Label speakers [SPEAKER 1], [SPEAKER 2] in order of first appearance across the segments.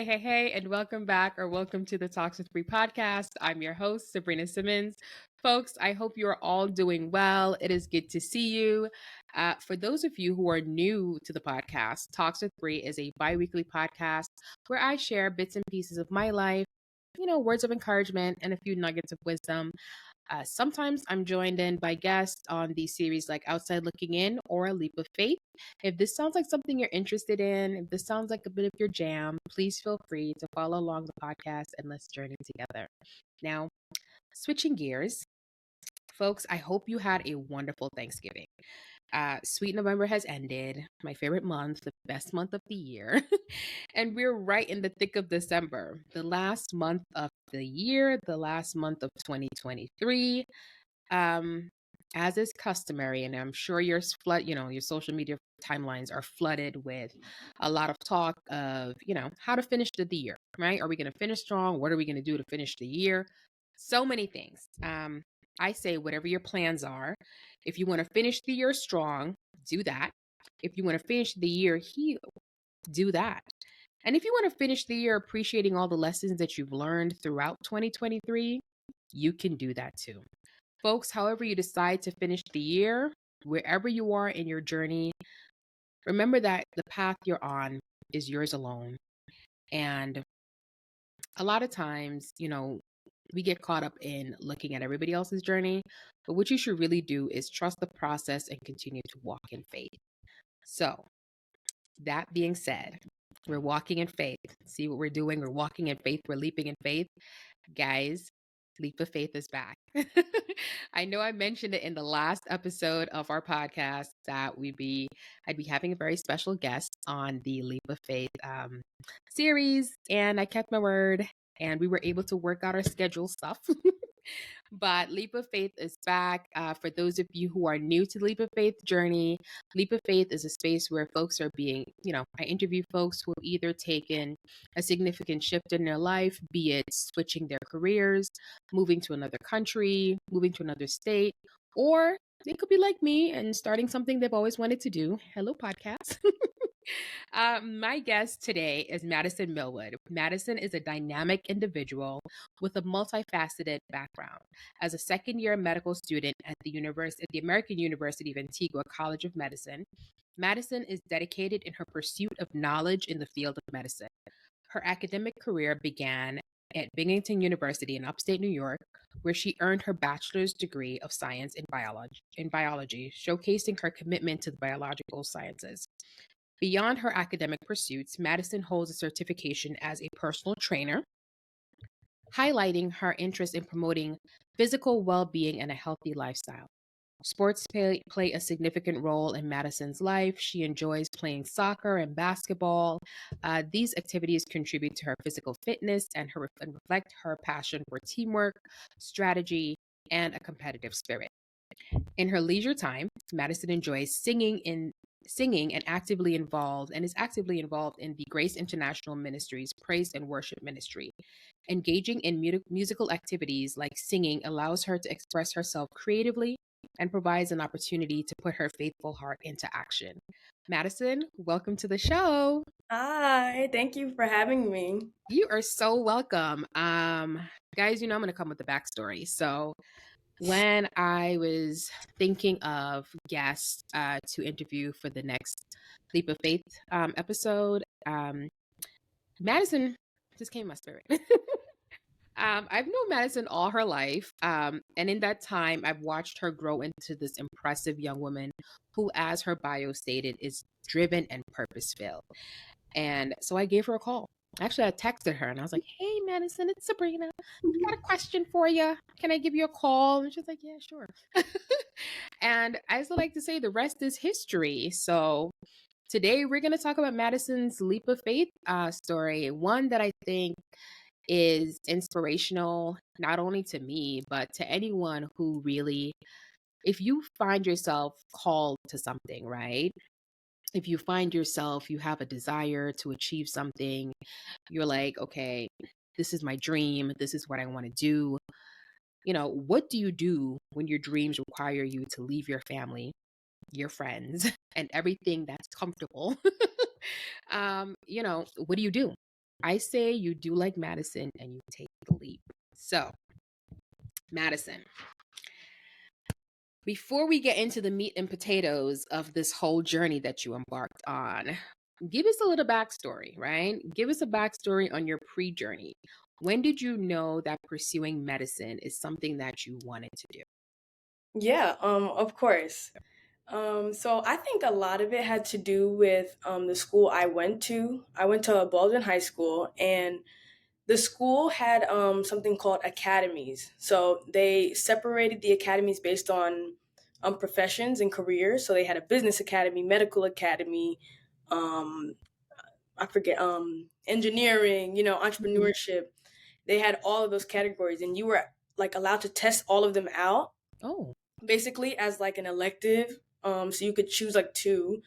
[SPEAKER 1] Hey, and welcome back or welcome to the Talks with Bri Podcast. I'm your host, Sabrina Simmons. Folks, I hope you are all doing well. It is good to see you. For those of you who are new to the podcast, Talks with Bri is a bi weekly podcast where I share bits and pieces of my life, words of encouragement, and a few nuggets of wisdom. Sometimes I'm joined in by guests on these series like Outside Looking In or A Leap of Faith. If this sounds like something you're interested in, if this sounds like a bit of your jam, please feel free to follow along the podcast and let's journey together. Now, switching gears, folks, I hope you had a wonderful Thanksgiving. Sweet November has ended, my favorite month, the best month of the year. And we're right in the thick of December, the last month of the year, the last month of 2023. Um, as is customary, and I'm sure your social media timelines are flooded with a lot of talk of, how to finish the year, right? Are we going to finish strong? What are we going to do to finish the year? So many things. I say whatever your plans are. If you want to finish the year strong, do that. If you want to finish the year healed, do that. And if you want to finish the year appreciating all the lessons that you've learned throughout 2023, you can do that too. Folks, however you decide to finish the year, wherever you are in your journey, remember that the path you're on is yours alone. And a lot of times, we get caught up in looking at everybody else's journey, but what you should really do is trust the process and continue to walk in faith. So, that being said, we're walking in faith. See what we're doing? We're walking in faith. We're leaping in faith. Guys, Leap of Faith is back. I know I mentioned it in the last episode of our podcast that I'd be having a very special guest on the Leap of Faith series, and I kept my word, and we were able to work out our schedule stuff. But Leap of Faith is back. For those of you who are new to the Leap of Faith journey, Leap of Faith is a space where folks are being, I interview folks who have either taken a significant shift in their life, be it switching their careers, moving to another country, moving to another state, or they could be like me and starting something they've always wanted to do. Hello, podcast. My guest today is Madison Millwood. Madison is a dynamic individual with a multifaceted background. As a second-year medical student at the American University of Antigua College of Medicine, Madison is dedicated in her pursuit of knowledge in the field of medicine. Her academic career began at Binghamton University in upstate New York, where she earned her bachelor's degree of science in biology, showcasing her commitment to the biological sciences. Beyond her academic pursuits, Madison holds a certification as a personal trainer, highlighting her interest in promoting physical well-being and a healthy lifestyle. Sports play a significant role in Madison's life. She enjoys playing soccer and basketball. These activities contribute to her physical fitness and reflect her passion for teamwork, strategy, and a competitive spirit. In her leisure time, Madison enjoys singing and is actively involved in the Grace International Ministry's Praise and Worship Ministry. Engaging in musical activities like singing allows her to express herself creatively and provides an opportunity to put her faithful heart into action. Madison, welcome to the show.
[SPEAKER 2] Hi, thank you for having me.
[SPEAKER 1] You are so welcome. Guys, I'm going to come with the backstory. So when I was thinking of guests to interview for the next Leap of Faith episode, Madison just came in my spirit. I've known Madison all her life. And in that time, I've watched her grow into this impressive young woman who, as her bio stated, is driven and purpose-filled. And so I gave her a call. Actually, I texted her and I was like, "Hey, Madison, it's Sabrina. I got a question for you. Can I give you a call?" And she's like, "Yeah, sure." And I also like to say the rest is history. So today we're going to talk about Madison's Leap of Faith story, one that I think is inspirational, not only to me, but to anyone who really, if you find yourself called to something, right? If you find yourself, you have a desire to achieve something, you're like, okay, this is my dream. This is what I want to do. What do you do when your dreams require you to leave your family, your friends, and everything that's comfortable? What do you do? I say you do like Madison and you take the leap. So, Madison, before we get into the meat and potatoes of this whole journey that you embarked on, give us a little backstory, right? Give us a backstory on your pre journey. When did you know that pursuing medicine is something that you wanted to do?
[SPEAKER 2] Yeah, of course. So I think a lot of it had to do with the school I went to. I went to Baldwin High School, and the school had something called academies. So they separated the academies based on professions and careers. So they had a business academy, medical academy, um, I forget, engineering,
[SPEAKER 1] Mhm.
[SPEAKER 2] entrepreneurship. They had all of those categories, and you were like allowed to test all of them out
[SPEAKER 1] Oh.
[SPEAKER 2] basically as like an elective. So you could choose like two,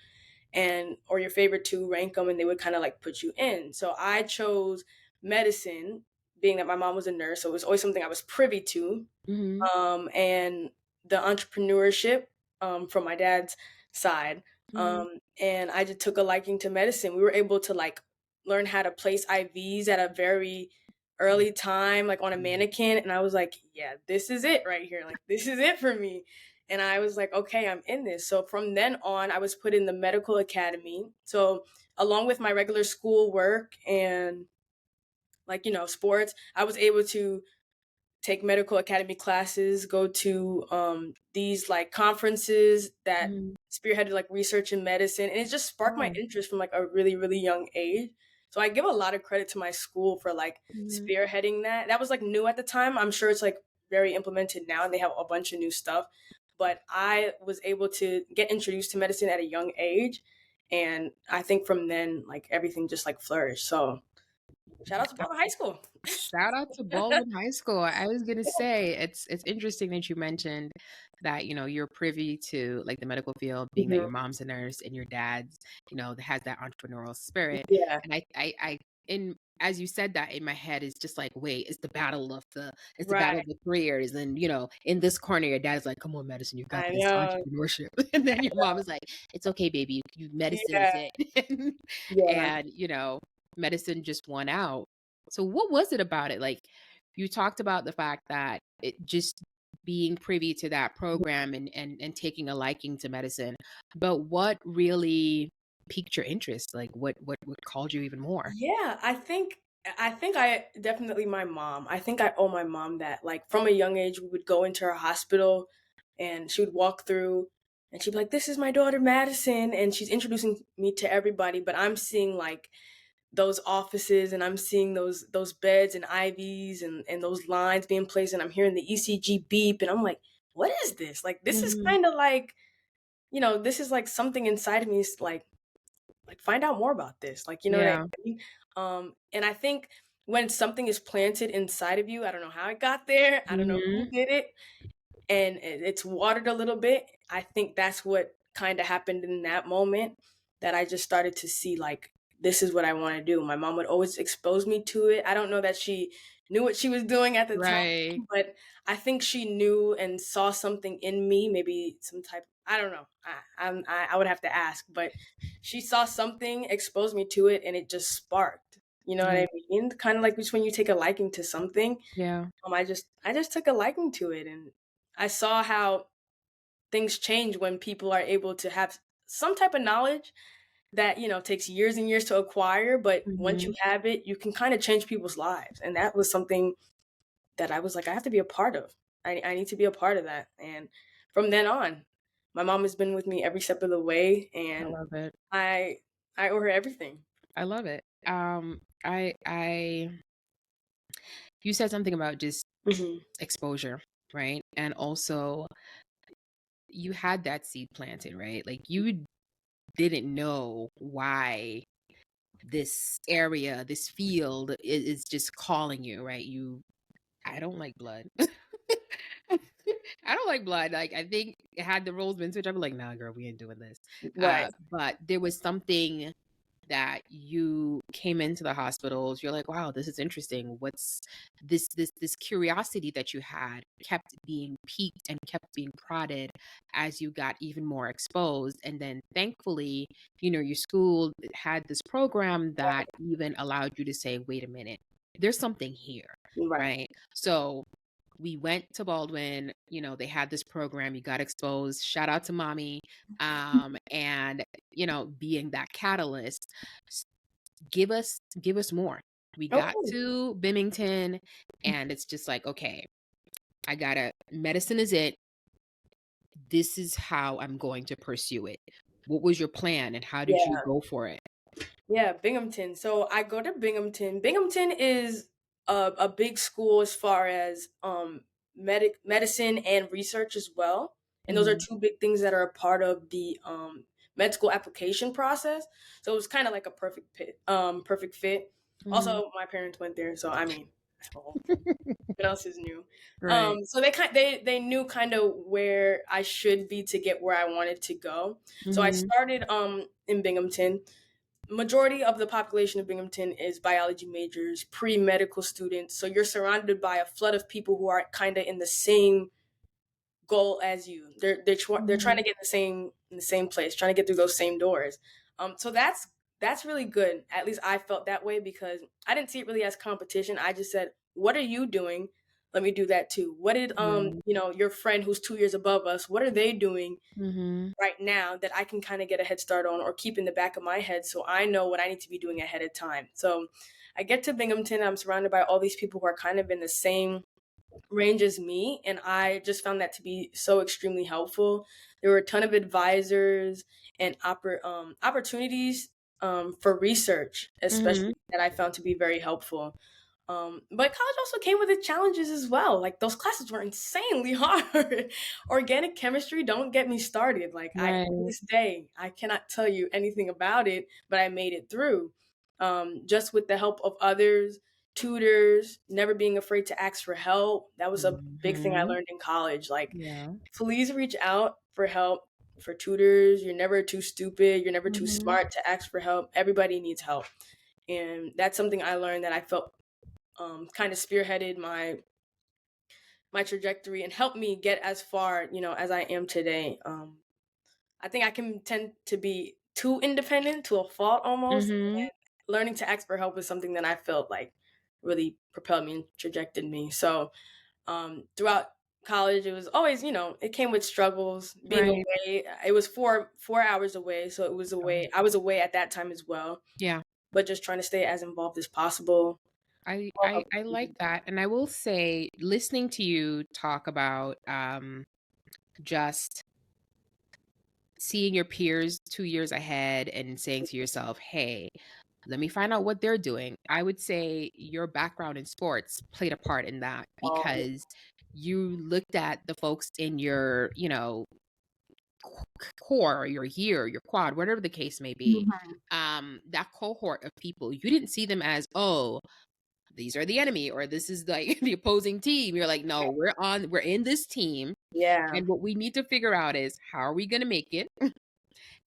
[SPEAKER 2] and or your favorite two, rank them, and they would kind of like put you in. So I chose medicine, being that my mom was a nurse, so it was always something I was privy to.
[SPEAKER 1] Hmm.
[SPEAKER 2] And the entrepreneurship from my dad's side.
[SPEAKER 1] Hmm.
[SPEAKER 2] And I just took a liking to medicine. We were able to like learn how to place IVs at a very early time, like on a mannequin. And I was like, yeah, this is it right here. Like, this is it for me. And I was like, okay, I'm in this. So from then on, I was put in the medical academy. So along with my regular school work and like, sports, I was able to take medical academy classes, go to these like conferences that
[SPEAKER 1] Hmm.
[SPEAKER 2] spearheaded like research in medicine, and it just sparked my
[SPEAKER 1] Wow.
[SPEAKER 2] interest from like a really really young age. So I give a lot of credit to my school for like
[SPEAKER 1] Hmm.
[SPEAKER 2] spearheading that. That was like new at the time. I'm sure it's like very implemented now, and they have a bunch of new stuff. But I was able to get introduced to medicine at a young age, and I think from then like everything just like flourished. So shout out to Baldwin High School.
[SPEAKER 1] Shout out to Baldwin High School. I was gonna say it's interesting that you mentioned that you're privy to like the medical field, being that
[SPEAKER 2] Mhm.
[SPEAKER 1] your mom's a nurse and your dad's has that entrepreneurial spirit.
[SPEAKER 2] Yeah.
[SPEAKER 1] And I in as you said that in my head is just like, wait, it's the battle
[SPEAKER 2] Right.
[SPEAKER 1] of the careers. And in this corner, your dad's like, come on, medicine, you got
[SPEAKER 2] I
[SPEAKER 1] this
[SPEAKER 2] know.
[SPEAKER 1] entrepreneurship. And then your mom is like, it's okay, baby, you medicine is
[SPEAKER 2] Yeah,
[SPEAKER 1] it.
[SPEAKER 2] yeah.
[SPEAKER 1] And medicine just won out. So what was it about it? Like you talked about the fact that it just being privy to that program and taking a liking to medicine, but what really piqued your interest? Like what called you even more?
[SPEAKER 2] Yeah, I think I definitely my mom. I think I owe my mom that. Like from a young age, we would go into her hospital and she would walk through and she'd be like, "This is my daughter Madison," and she's introducing me to everybody, but I'm seeing like those offices and I'm seeing those beds and IVs and those lines being placed and I'm hearing the ECG beep and I'm like, "What is this?" Like this is
[SPEAKER 1] Hmm.
[SPEAKER 2] kind of like, this is like something inside of me is like find out more about this, like, you know what I
[SPEAKER 1] Yeah.
[SPEAKER 2] mean? And I think when something is planted inside of you, I don't know how it got there, I don't know who
[SPEAKER 1] Hmm.
[SPEAKER 2] did it, and it's watered a little bit. I think that's what kind of happened in that moment, that I just started to see like this is what I want to do. My mom would always expose me to it. I don't know that she knew what she was doing at the time,
[SPEAKER 1] Right.
[SPEAKER 2] but I think she knew and saw something in me, maybe some type. I don't know. I would have to ask, but she saw something, exposed me to it, and it just sparked. You know what
[SPEAKER 1] Yeah.
[SPEAKER 2] I mean? Kind of like just when you take a liking to something,
[SPEAKER 1] Yeah.
[SPEAKER 2] I just took a liking to it, and I saw how things change when people are able to have some type of knowledge that, takes years and years to acquire, but once you
[SPEAKER 1] Hmm.
[SPEAKER 2] have it, you can kind of change people's lives. And that was something that I was like, I have to be a part of. I need to be a part of that. And from then on, my mom has been with me every step of the way,
[SPEAKER 1] I
[SPEAKER 2] and
[SPEAKER 1] love it.
[SPEAKER 2] I I owe her everything.
[SPEAKER 1] I love it. I you said something about just
[SPEAKER 2] Hmm.
[SPEAKER 1] exposure, right? And also you had that seed planted, right? Like you didn't know why this area, this field is just calling you, right? I don't like blood. I don't like blood. Like I think had the roles been switched, I'd be like, nah, girl, we ain't doing this.
[SPEAKER 2] Right.
[SPEAKER 1] But there was something that you came into the hospitals, you're like, wow, this is interesting. What's this curiosity that you had kept being piqued and kept being prodded as you got even more exposed. And then thankfully, your school had this program that even allowed you to say, wait a minute, there's something here,
[SPEAKER 2] Right.
[SPEAKER 1] right? So we went to Baldwin, they had this program, you got exposed. Shout out to mommy. And being that catalyst, give us more. We got
[SPEAKER 2] Okay.
[SPEAKER 1] to Bimington and it's just like, okay, medicine is it. This is how I'm going to pursue it. What was your plan and how did you
[SPEAKER 2] Yeah.
[SPEAKER 1] go for it?
[SPEAKER 2] Yeah, Binghamton. So I go to Binghamton. Binghamton is a big school as far as medicine and research as well. And those are
[SPEAKER 1] Mhm.
[SPEAKER 2] two big things that are a part of the med school application process. So it was kind of like a perfect fit.
[SPEAKER 1] Mhm.
[SPEAKER 2] Also, my parents went there, so I mean, oh, what else is new?
[SPEAKER 1] Right.
[SPEAKER 2] So they knew kind of where I should be to get where I wanted to go. So I
[SPEAKER 1] Mhm.
[SPEAKER 2] started in Binghamton. Majority of the population of Binghamton is biology majors, pre-medical students. So you're surrounded by a flood of people who are kind of in the same goal as you. They're trying to
[SPEAKER 1] Mhm.
[SPEAKER 2] get in the same place, trying to get through those same doors. So that's really good. At least I felt that way because I didn't see it really as competition. I just said, "What are you doing? Let me do that too." What did
[SPEAKER 1] Right.
[SPEAKER 2] your friend who's 2 years above us? What are they doing
[SPEAKER 1] Mhm.
[SPEAKER 2] right now that I can kind of get a head start on or keep in the back of my head so I know what I need to be doing ahead of time. So I get to Binghamton, I'm surrounded by all these people who are kind of in the same range as me, and I just found that to be so extremely helpful. There were a ton of advisors and opportunities for research, especially
[SPEAKER 1] Mhm.
[SPEAKER 2] that I found to be very helpful. But college also came with its challenges as well. Like those classes were insanely hard. Organic chemistry, don't get me started. Like to
[SPEAKER 1] Right.
[SPEAKER 2] this day, I cannot tell you anything about it, but I made it through. Just with the help of others, tutors, never being afraid to ask for help. That was a big thing I
[SPEAKER 1] Mhm.
[SPEAKER 2] learned in college. Like,
[SPEAKER 1] Yeah.
[SPEAKER 2] please reach out for help for tutors. You're never too stupid. You're never too
[SPEAKER 1] Mhm.
[SPEAKER 2] smart to ask for help. Everybody needs help. And that's something I learned that I felt kind of spearheaded my trajectory and helped me get as far, as I am today. I think I can tend to be too independent to a fault almost.
[SPEAKER 1] Mhm.
[SPEAKER 2] And learning to ask for help is something that I felt like really propelled me and trajected me. So throughout college, it was always, it came with struggles. Being
[SPEAKER 1] Right.
[SPEAKER 2] away, it was four hours away, so it was
[SPEAKER 1] Oh,
[SPEAKER 2] away. I was away at that time as well,
[SPEAKER 1] yeah.
[SPEAKER 2] but just trying to stay as involved as possible.
[SPEAKER 1] I like that. And I will say, listening to you talk about just seeing your peers 2 years ahead and saying to yourself, hey, let me find out what they're doing. I would say your background in sports played a part in that
[SPEAKER 2] Um,
[SPEAKER 1] because you looked at the folks in your, core or your year, your quad, whatever the case may be,
[SPEAKER 2] Mhm.
[SPEAKER 1] that cohort of people, you didn't see them as, oh, these are the enemy or this is like the opposing team. You're like, no, we're in this team.
[SPEAKER 2] Yeah.
[SPEAKER 1] And what we need to figure out is how are we going to make it?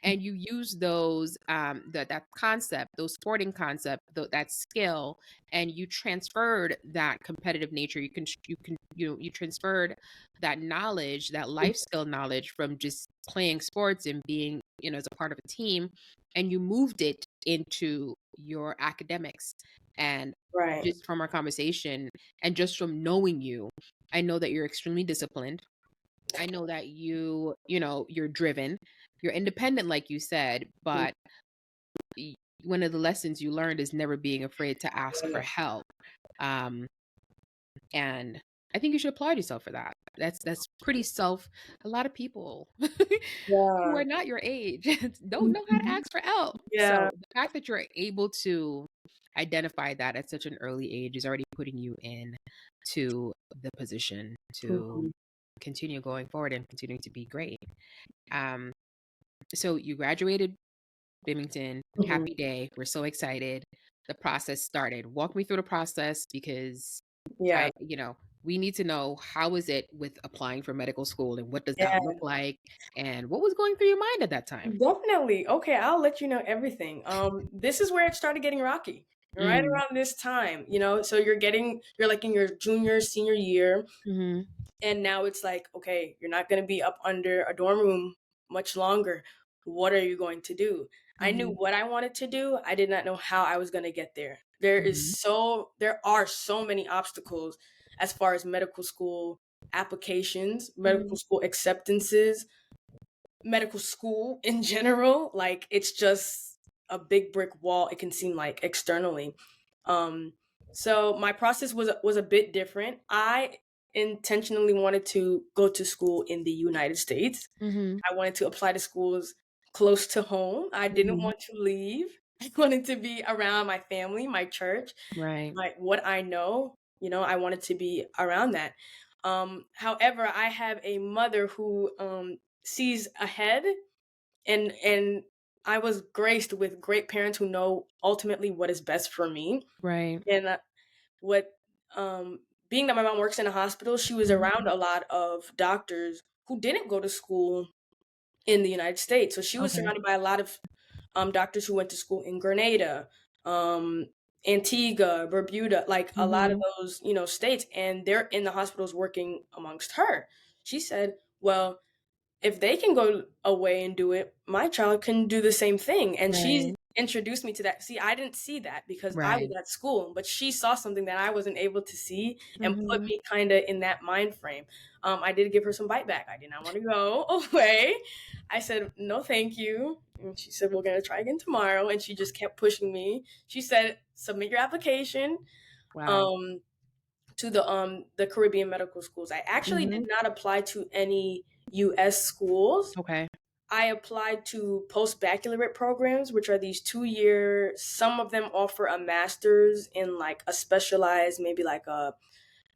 [SPEAKER 1] And you use those that concept, those sporting concept, that skill, and you transferred that competitive nature. You transferred that knowledge, that life skill knowledge from just playing sports and being as a part of a team, and you moved it into your academics. And
[SPEAKER 2] Right.
[SPEAKER 1] just from our conversation and just from knowing you, I know that you're extremely disciplined. I know that you're driven, you're independent, like you said, but y- one of the lessons you learned is never being afraid to ask for help. Um, and I think you should applaud yourself for that. That's pretty self. A lot of people who
[SPEAKER 2] Yeah.
[SPEAKER 1] are not your age don't know how to ask for help.
[SPEAKER 2] Yeah.
[SPEAKER 1] So the fact that you're able to identify that at such an early age is already putting you in to the position to
[SPEAKER 2] Mhm.
[SPEAKER 1] continue going forward and continuing to be great. Um, so you graduated Bimington,
[SPEAKER 2] Mhm.
[SPEAKER 1] happy day. We're so excited. The process started. Walk me through the process because
[SPEAKER 2] Yeah.
[SPEAKER 1] we need to know, how is it with applying for medical school, and what does that
[SPEAKER 2] Yeah,
[SPEAKER 1] look like, and what was going through your mind at that time?
[SPEAKER 2] definitely. Okay, I'll let you know everything. This is where it started getting rocky. Right
[SPEAKER 1] Mm,
[SPEAKER 2] around this time, so you're like in your junior, senior year,
[SPEAKER 1] mhm,
[SPEAKER 2] and now it's like, okay, you're not going to be up under a dorm room much longer. What are you going to do? I knew
[SPEAKER 1] mhm,
[SPEAKER 2] what I wanted to do. I did not know how I was going to get there.
[SPEAKER 1] mhm,
[SPEAKER 2] There are so many obstacles as far as medical school applications, medical
[SPEAKER 1] mhm,
[SPEAKER 2] school acceptances, medical school in general. Like, it's just a big brick wall, it can seem like, externally. um so my process was a bit different. I intentionally wanted to go to school in the United States.
[SPEAKER 1] mhm,
[SPEAKER 2] I wanted to apply to schools close to home. I didn't
[SPEAKER 1] mhm.
[SPEAKER 2] want to leave. I wanted to be around my family, my church,
[SPEAKER 1] Right.
[SPEAKER 2] what I know. I wanted to be around that. However, I have a mother who sees ahead, and I was graced with great parents who know ultimately what is best for me.
[SPEAKER 1] Right.
[SPEAKER 2] And what being that my mom works in a hospital, she was
[SPEAKER 1] Mhm.
[SPEAKER 2] around a lot of doctors who didn't go to school in the United States. So she was
[SPEAKER 1] Okay.
[SPEAKER 2] surrounded by a lot of doctors who went to school in Grenada, um, Antigua, Bermuda, like a lot of
[SPEAKER 1] Mhm.
[SPEAKER 2] those, states, and they're in the hospitals working amongst her. She said, well, if they can go away and do it, my child can do the same thing. And she
[SPEAKER 1] Right.
[SPEAKER 2] introduced me to that. See, I didn't see that because I was
[SPEAKER 1] Right.
[SPEAKER 2] at school, but she saw something that I wasn't able to see and put
[SPEAKER 1] Mhm.
[SPEAKER 2] me kind of in that mind frame. I did give her some bite back. I did not want to go away. I said, no, thank you. And she said, we're going to try again tomorrow. And she just kept pushing me. She said, submit your application.
[SPEAKER 1] Wow.
[SPEAKER 2] Um, to the Caribbean medical schools. I actually did
[SPEAKER 1] Mhm.
[SPEAKER 2] not apply to any US schools.
[SPEAKER 1] Okay.
[SPEAKER 2] I applied to post-baccalaureate programs, which are these 2 year, some of them offer a master's in like a specialized, maybe like a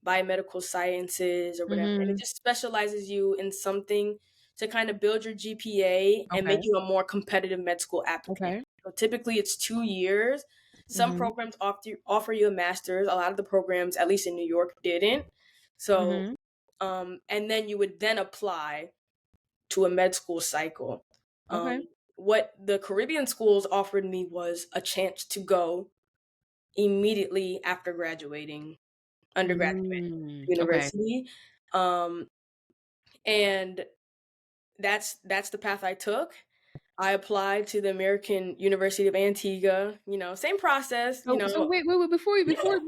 [SPEAKER 2] biomedical sciences or whatever. And it
[SPEAKER 1] Mhm.
[SPEAKER 2] just specializes you in something to kind of build your GPA and make
[SPEAKER 1] Okay.
[SPEAKER 2] you a more competitive med school applicant.
[SPEAKER 1] Okay.
[SPEAKER 2] So typically it's 2 years. Some
[SPEAKER 1] Mhm.
[SPEAKER 2] programs offer you a master's. A lot of the programs, at least in New York, didn't. So,
[SPEAKER 1] Mhm.
[SPEAKER 2] and then you would then apply to a med school cycle. Um,
[SPEAKER 1] Okay.
[SPEAKER 2] what the Caribbean schools offered me was a chance to go immediately after graduating undergraduate
[SPEAKER 1] Okay.
[SPEAKER 2] university. Um, and that's the path I took. I applied to the American University of Antigua, same process,
[SPEAKER 1] So wait, before we
[SPEAKER 2] It's
[SPEAKER 1] even
[SPEAKER 2] like,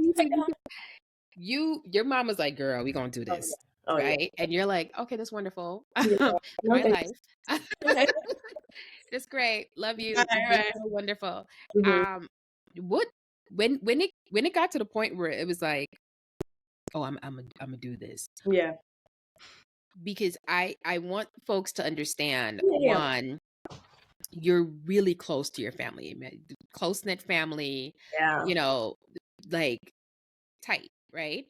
[SPEAKER 1] your mom was like, "Girl, we gonna do
[SPEAKER 2] oh
[SPEAKER 1] this."
[SPEAKER 2] yeah. Oh yeah.
[SPEAKER 1] Right? And you're like, "Okay, that's wonderful.
[SPEAKER 2] Yeah.
[SPEAKER 1] The
[SPEAKER 2] No
[SPEAKER 1] right
[SPEAKER 2] thanks.
[SPEAKER 1] life. That's great. Love you.
[SPEAKER 2] Right,
[SPEAKER 1] You're doing
[SPEAKER 2] right.
[SPEAKER 1] so wonderful."
[SPEAKER 2] Mhm.
[SPEAKER 1] Um, what when it got to the point where it was like, "Oh, I'm gonna do this."
[SPEAKER 2] Yeah.
[SPEAKER 1] Because I want folks to understand,
[SPEAKER 2] Yeah, yeah.
[SPEAKER 1] one, you're really close to your family, close knit family,
[SPEAKER 2] Yeah.
[SPEAKER 1] you know, like tight, right?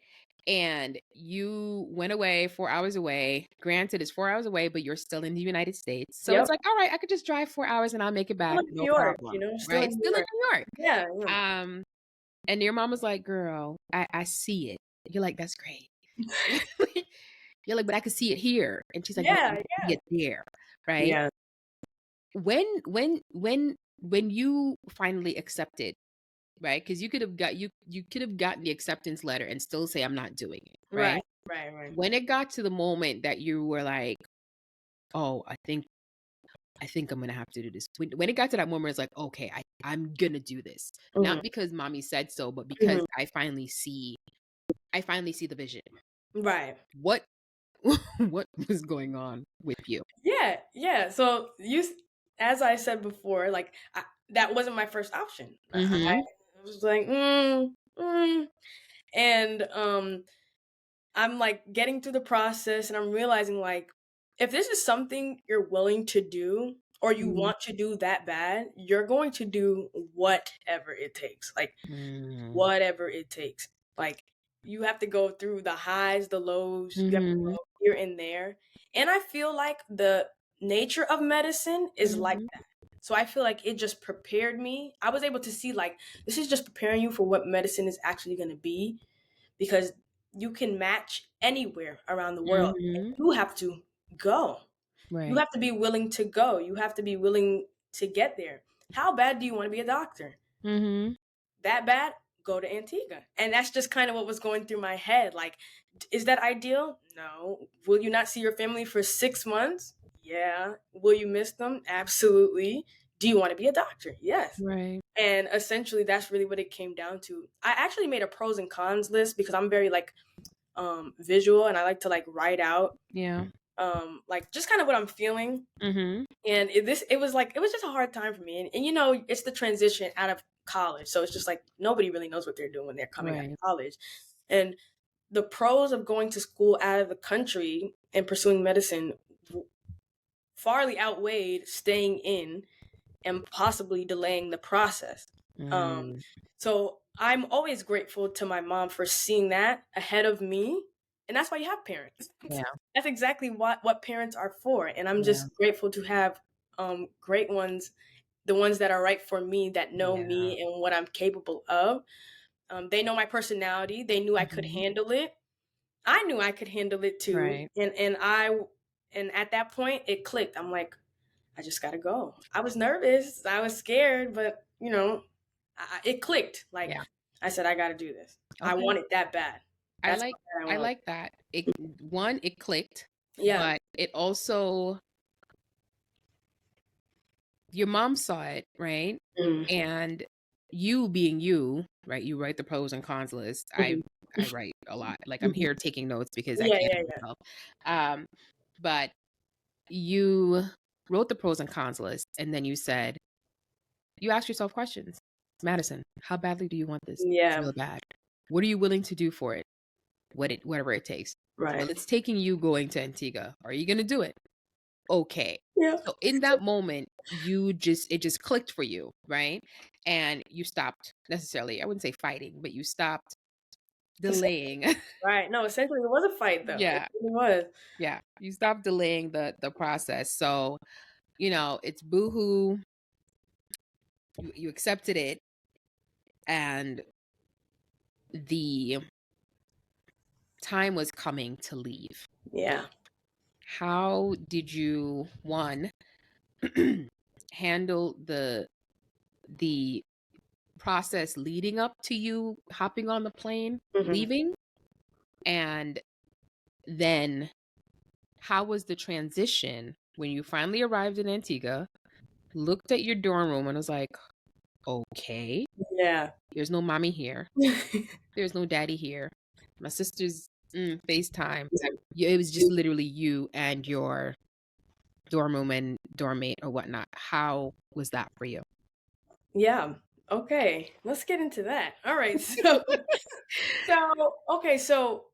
[SPEAKER 1] And you went away 4 hours away. Granted, it's 4 hours away, but you're still in the United States. So it's
[SPEAKER 2] Yep.
[SPEAKER 1] like, all right, I could just drive 4 hours and I'll make it
[SPEAKER 2] Still
[SPEAKER 1] back,
[SPEAKER 2] in
[SPEAKER 1] no
[SPEAKER 2] New York,
[SPEAKER 1] problem,
[SPEAKER 2] still in
[SPEAKER 1] right?
[SPEAKER 2] New
[SPEAKER 1] Still in
[SPEAKER 2] York.
[SPEAKER 1] New York.
[SPEAKER 2] Yeah, yeah.
[SPEAKER 1] And your mom was like, girl, I see it. You're like, that's great. You're like, but I could see it here. And she's like, no,
[SPEAKER 2] Yeah,
[SPEAKER 1] I see
[SPEAKER 2] yeah.
[SPEAKER 1] it there, right?
[SPEAKER 2] Yeah.
[SPEAKER 1] When you finally accepted, right? Because you could have gotten the acceptance letter and still say, I'm not doing it,
[SPEAKER 2] Right,
[SPEAKER 1] right?
[SPEAKER 2] right, right.
[SPEAKER 1] When it got to the moment that you were like, oh, I think I'm gonna have to do this. When it got to that moment, it's like, okay, I'm gonna do this.
[SPEAKER 2] Mhm,
[SPEAKER 1] Not because mommy said so, but because
[SPEAKER 2] mhm.
[SPEAKER 1] I finally see the vision.
[SPEAKER 2] Right.
[SPEAKER 1] What what was going on with you?
[SPEAKER 2] Yeah, yeah. So as I said before, like that wasn't my first option. I
[SPEAKER 1] Mm-hmm.
[SPEAKER 2] was like, and I'm like getting through the process, and I'm realizing like if this is something you're willing to do or you
[SPEAKER 1] Mm-hmm.
[SPEAKER 2] want to do that bad, you're going to do whatever it takes. Like whatever it takes. Like you have to go through the highs, the lows, you have to
[SPEAKER 1] Mm-hmm.
[SPEAKER 2] go here and there. And I feel like the nature of medicine is like
[SPEAKER 1] Mm-hmm.
[SPEAKER 2] that. So I feel like it just prepared me. I was able to see like this is just preparing you for what medicine is actually going to be because you can match anywhere around the world. And you have to go.
[SPEAKER 1] Right.
[SPEAKER 2] You have to be willing to go. You have to be willing to get there. How bad do you want to be a doctor? That bad? Go to Antigua. And that's just kind of what was going through my head. Like, is that ideal? No. Will you not see your family for 6 months? Yeah. Will you miss them? Absolutely. Do you want to be a doctor? Yes.
[SPEAKER 1] Right.
[SPEAKER 2] And essentially, that's really what it came down to. I actually made a pros and cons list because I'm very like visual, and I like to like write out like just kind of what I'm feeling. And it was just a hard time for me. And you know, it's the transition out of college, so it's just like nobody really knows what they're doing when they're coming out of college. And the pros of going to school out of the country and pursuing medicine farly outweighed staying in and possibly delaying the process. So I'm always grateful to my mom for seeing that ahead of me. And that's why you have parents. That's exactly what parents are for. And I'm just grateful to have great ones, the ones that are right for me, that know me and what I'm capable of. They know my personality. They knew I could handle it. I knew I could handle it too.
[SPEAKER 1] Right.
[SPEAKER 2] And at that point it clicked. I'm like, I just gotta go. I was nervous. I was scared, but you know, it clicked. Like I said, I gotta do this. Okay. I want it that bad.
[SPEAKER 1] I like that. It clicked.
[SPEAKER 2] Yeah.
[SPEAKER 1] But it also, your mom saw it, right? And you being you, right? You write the pros and cons list. I write a lot. Like I'm here taking notes because I can't help. But you wrote the pros and cons list, and then you asked yourself questions. Madison, how badly do you want this?
[SPEAKER 2] Yeah.
[SPEAKER 1] Real bad. What are you willing to do for it? Whatever it takes.
[SPEAKER 2] Right.
[SPEAKER 1] Well, it's taking you going to Antigua. Are you gonna do it? Okay.
[SPEAKER 2] Yeah.
[SPEAKER 1] So in that moment, it just clicked for you, right? And you stopped necessarily, I wouldn't say fighting, but you stopped delaying.
[SPEAKER 2] Right. No, essentially it was a fight though.
[SPEAKER 1] Yeah.
[SPEAKER 2] It really was.
[SPEAKER 1] Yeah. You stopped delaying the process. So, you know, it's boohoo. You accepted it, and the time was coming to leave.
[SPEAKER 2] Yeah.
[SPEAKER 1] How did you, one, handle the process leading up to you hopping on the plane, leaving? And then how was the transition when you finally arrived in Antigua, looked at your dorm room and was like, okay, there's no mommy here. There's no daddy here. My sister's FaceTime. It was just literally you and your dorm room and dorm mate or whatnot. How was that for you?
[SPEAKER 2] Yeah. Okay. Let's get into that. All right. So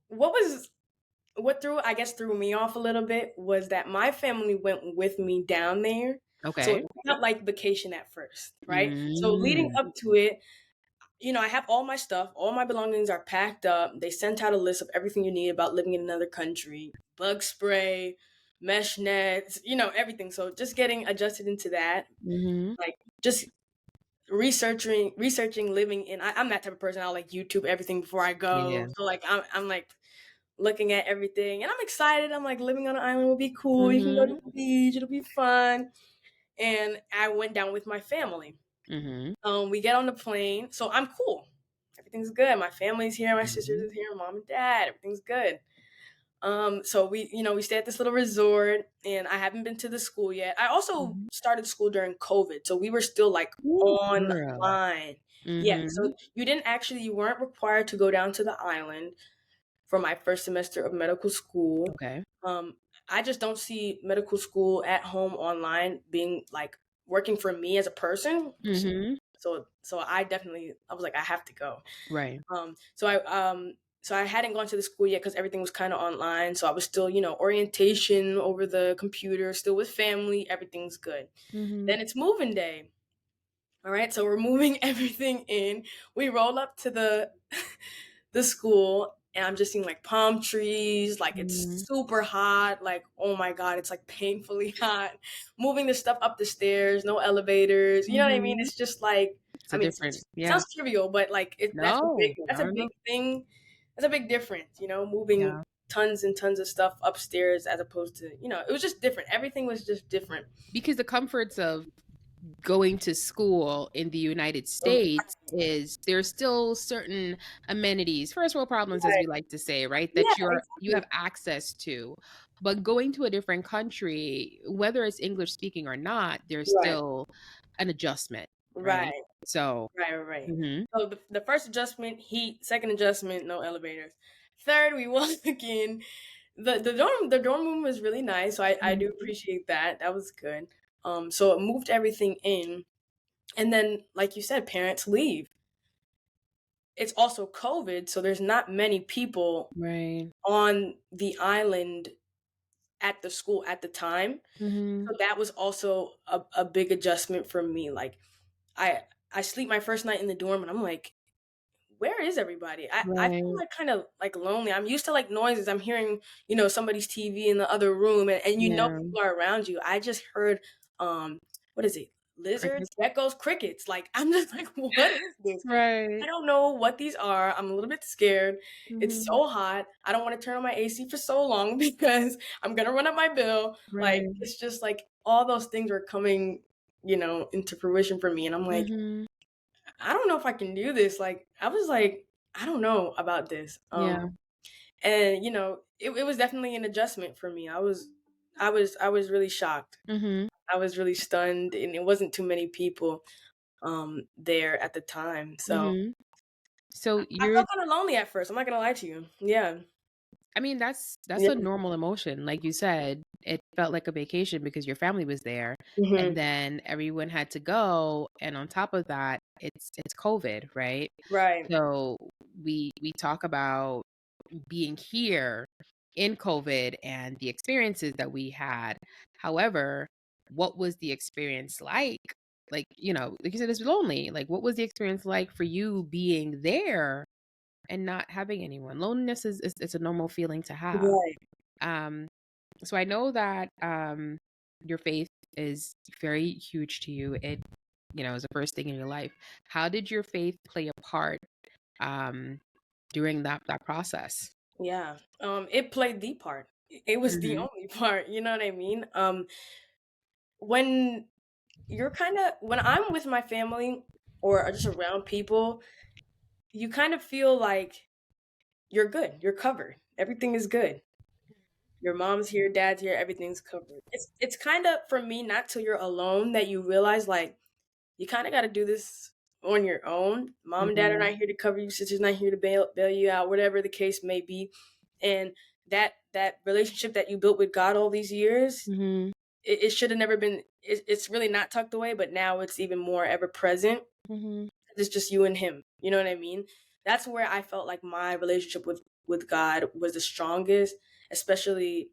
[SPEAKER 2] what threw me off a little bit was that my family went with me down there.
[SPEAKER 1] Okay.
[SPEAKER 2] So it felt like vacation at first, right? So leading up to it, you know, I have all my stuff, all my belongings are packed up. They sent out a list of everything you need about living in another country, bug spray, mesh nets, you know, everything. So just getting adjusted into that, like just researching living in, I'm that type of person. I'll like YouTube everything before I go. Yeah. So like, I'm like looking at everything and I'm excited. I'm like, living on an island will be cool. You can go to the beach. It'll be fun. And I went down with my family. We get on the plane. So I'm cool. Everything's good. My family's here. My sisters is here. Mom and dad. Everything's good. So we stay at this little resort, and I haven't been to the school yet. I also started school during COVID. So we were still like online. Yeah. So you weren't required to go down to the island for my first semester of medical school.
[SPEAKER 1] Okay.
[SPEAKER 2] I just don't see medical school at home online being like working for me as a person. So I was like, I have to go.
[SPEAKER 1] Right.
[SPEAKER 2] So I hadn't gone to the school yet because everything was kind of online. So I was still, orientation over the computer, still with family. Everything's good. Then it's moving day. All right. So we're moving everything in. We roll up to the school, and I'm just seeing like palm trees, like it's super hot, like, oh my God, it's like painfully hot. Moving the stuff up the stairs, no elevators, you know what I mean? It's just like, it sounds trivial, but like that's a big thing. it's a big difference, moving tons and tons of stuff upstairs as opposed to, it was just different. Everything was just different.
[SPEAKER 1] Because the comforts of going to school in the United States is there's still certain amenities, first world problems, as we like to say, right? That
[SPEAKER 2] Yeah,
[SPEAKER 1] you have access to. But going to a different country, whether it's English speaking or not, there's
[SPEAKER 2] right,
[SPEAKER 1] still an adjustment, right?
[SPEAKER 2] right,
[SPEAKER 1] So,
[SPEAKER 2] right.
[SPEAKER 1] mhm.
[SPEAKER 2] So the first adjustment, heat. Second adjustment, no elevators. Third, we walk in. The dorm room was really nice, so I do appreciate that. That was good. So it moved everything in, and then like you said, parents leave. It's also COVID, so there's not many people
[SPEAKER 1] Right.
[SPEAKER 2] on the island at the school at the time.
[SPEAKER 1] Mhm.
[SPEAKER 2] So that was also a big adjustment for me. Like I I sleep my first night in the dorm and I'm like, where is everybody? I feel
[SPEAKER 1] Right.
[SPEAKER 2] like kind of like lonely. I'm used to like noises. I'm hearing, somebody's TV in the other room and
[SPEAKER 1] Yeah.
[SPEAKER 2] people are around you. I just heard what is it? Lizards,
[SPEAKER 1] Crickets.
[SPEAKER 2] geckos, crickets. Like I'm just like, what is this? I
[SPEAKER 1] Right.
[SPEAKER 2] don't know what these are. I'm a little bit scared. It's
[SPEAKER 1] Mhm.
[SPEAKER 2] so hot. I don't want to turn on my AC for so long because I'm gonna run up my bill. Like
[SPEAKER 1] Right.
[SPEAKER 2] it's just like all those things are coming, into fruition for me. And I'm like,
[SPEAKER 1] Mhm.
[SPEAKER 2] I don't know if I can do this. Like I was like, I don't know about this.
[SPEAKER 1] Yeah.
[SPEAKER 2] And it was definitely an adjustment for me. I was really shocked.
[SPEAKER 1] Mhm.
[SPEAKER 2] I was really stunned and it wasn't too many people there at the time. So
[SPEAKER 1] Mhm. So
[SPEAKER 2] I
[SPEAKER 1] you're
[SPEAKER 2] felt kind of lonely at first. I'm not gonna lie to you. Yeah.
[SPEAKER 1] I mean, that's
[SPEAKER 2] Yeah.
[SPEAKER 1] a normal emotion. Like you said, it felt like a vacation because your family was there, and
[SPEAKER 2] Hmm.
[SPEAKER 1] then everyone had to go, and on top of that, it's COVID, right?
[SPEAKER 2] Right.
[SPEAKER 1] So we talk about being here in COVID and the experiences that we had. However, what was the experience like? Like, like you said, it's lonely. Like, what was the experience like for you being there and not having anyone? Loneliness is it's a normal feeling to have.
[SPEAKER 2] Right.
[SPEAKER 1] Um, so I know that your faith is very huge to you. It, is the first thing in your life. How did your faith play a part um, during that process?
[SPEAKER 2] Yeah. It played the part. It was the
[SPEAKER 1] Hmm.
[SPEAKER 2] only part. You know what I mean? When when I'm with my family or just around people, you kind of feel like you're good. You're covered. Everything is good. Your mom's here, dad's here, everything's covered. It's kind of for me not till you're alone that you realize like you kind of got to do this on your own. Mom and dad are
[SPEAKER 1] Hmm.
[SPEAKER 2] not here to cover you. Sister's not here to bail you out, whatever the case may be. And that relationship that you built with God all these years,
[SPEAKER 1] Hmm.
[SPEAKER 2] it should have never been. It's really not tucked away, but now it's even more ever present.
[SPEAKER 1] Hmm.
[SPEAKER 2] It's just you and him. You know what I mean? That's where I felt like my relationship with God was the strongest, especially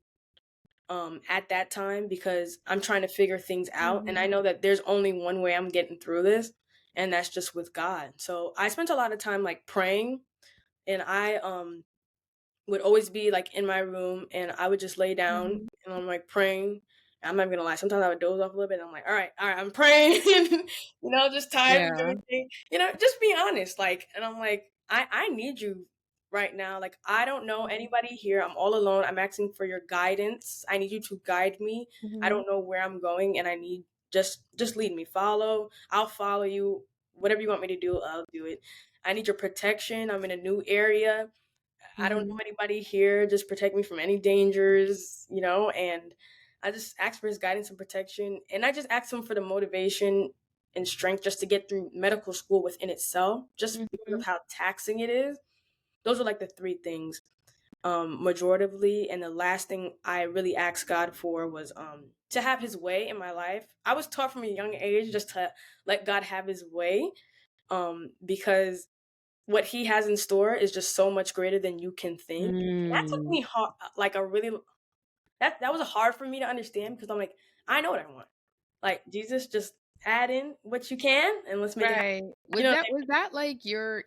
[SPEAKER 2] at that time because I'm trying to figure things out and
[SPEAKER 1] Hmm.
[SPEAKER 2] I know that there's only one way I'm getting through this and that's just with God. So I spent a lot of time like praying and I would always be like in my room and I would just lay down
[SPEAKER 1] Hmm.
[SPEAKER 2] and I'm like praying. I'm not gonna lie. Sometimes I would doze off a little bit. And I'm like, all right, I'm praying. Just tired of
[SPEAKER 1] Yeah.
[SPEAKER 2] everything. Just be honest. Like, and I'm like, I need you right now. Like, I don't know anybody here. I'm all alone. I'm asking for your guidance. I need you to guide me. I
[SPEAKER 1] Hmm.
[SPEAKER 2] don't know where I'm going, and I need just lead me. I'll follow you. Whatever you want me to do, I'll do it. I need your protection. I'm in a new area. I don't know
[SPEAKER 1] Hmm.
[SPEAKER 2] anybody here. Just protect me from any dangers, and I just asked for his guidance and protection. And I just asked him for the motivation and strength just to get through medical school within itself, just because
[SPEAKER 1] Hmm.
[SPEAKER 2] of how taxing it is. Those are like the three things, majoritively. And the last thing I really asked God for was to have his way in my life. I was taught from a young age just to let God have his way. Because what he has in store is just so much greater than you can think. That took
[SPEAKER 1] Mm.
[SPEAKER 2] me hard, like a really that was hard for me to understand because I'm like, I know what I want. Like Jesus, just add in what you can and let's make it happen.
[SPEAKER 1] Right.
[SPEAKER 2] You
[SPEAKER 1] Was
[SPEAKER 2] know?
[SPEAKER 1] that like your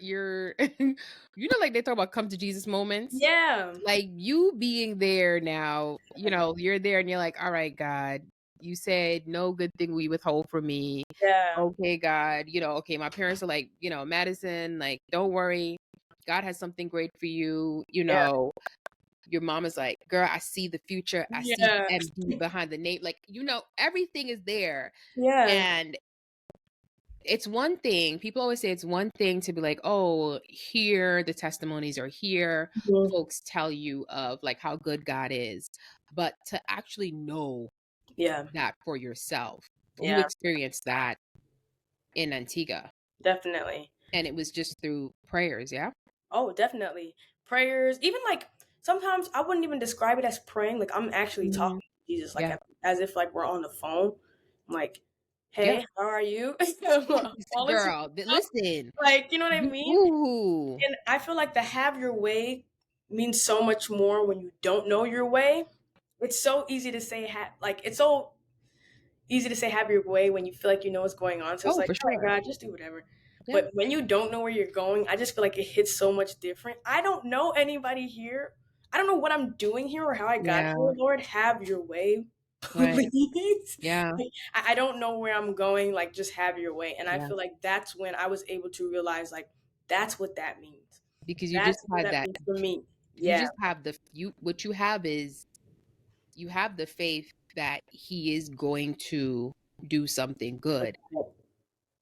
[SPEAKER 1] like they talk about come to Jesus moments?
[SPEAKER 2] Yeah,
[SPEAKER 1] Like you being there now, you're there and you're like, all right, God, you said no good thing we withhold from me.
[SPEAKER 2] yeah,
[SPEAKER 1] Okay, God, okay, my parents are like, Madison, like, don't worry. God has something great for you,
[SPEAKER 2] Yeah.
[SPEAKER 1] your mom is like, girl, I see the future. I see
[SPEAKER 2] Yeah.
[SPEAKER 1] the MD behind the name. Like, everything is there.
[SPEAKER 2] Yeah.
[SPEAKER 1] And it's one thing, people always say it's one thing to be like, oh, here the testimonies are here.
[SPEAKER 2] Mhm.
[SPEAKER 1] Folks tell you of like how good God is. But to actually know
[SPEAKER 2] Yeah.
[SPEAKER 1] that for yourself, you
[SPEAKER 2] Yeah.
[SPEAKER 1] experienced that in Antigua.
[SPEAKER 2] Definitely.
[SPEAKER 1] And it was just through prayers, yeah?
[SPEAKER 2] Oh, definitely. Prayers, even like sometimes I wouldn't even describe it as praying. Like I'm actually
[SPEAKER 1] Mhm.
[SPEAKER 2] talking to Jesus, like
[SPEAKER 1] Yeah.
[SPEAKER 2] as if like we're on the phone. I'm like,
[SPEAKER 1] Yeah.
[SPEAKER 2] hey, how are you? All is
[SPEAKER 1] Girl, listen.
[SPEAKER 2] like, you know what I mean?
[SPEAKER 1] Ooh.
[SPEAKER 2] And I feel like the have your way means so much more when you don't know your way. It's so easy to say like it's so easy to say have your way when you feel like you know what's going on. So it's
[SPEAKER 1] Oh,
[SPEAKER 2] like,
[SPEAKER 1] for
[SPEAKER 2] all right,
[SPEAKER 1] sure.
[SPEAKER 2] God, just do whatever.
[SPEAKER 1] Yeah.
[SPEAKER 2] But when you don't know where you're going, I just feel like it hits so much different. I don't know anybody here. I don't know what I'm doing here or how I got
[SPEAKER 1] Yeah.
[SPEAKER 2] here. Lord, have your way,
[SPEAKER 1] Right.
[SPEAKER 2] please.
[SPEAKER 1] Yeah.
[SPEAKER 2] I don't know where I'm going. Like, just have your way. And I
[SPEAKER 1] Yeah.
[SPEAKER 2] feel like that's when I was able to realize, like, that's what that means.
[SPEAKER 1] Because you just
[SPEAKER 2] That's what
[SPEAKER 1] had
[SPEAKER 2] that
[SPEAKER 1] that.
[SPEAKER 2] means for me.
[SPEAKER 1] You
[SPEAKER 2] Yeah.
[SPEAKER 1] just have what you have is you have the faith that he is going to do something good.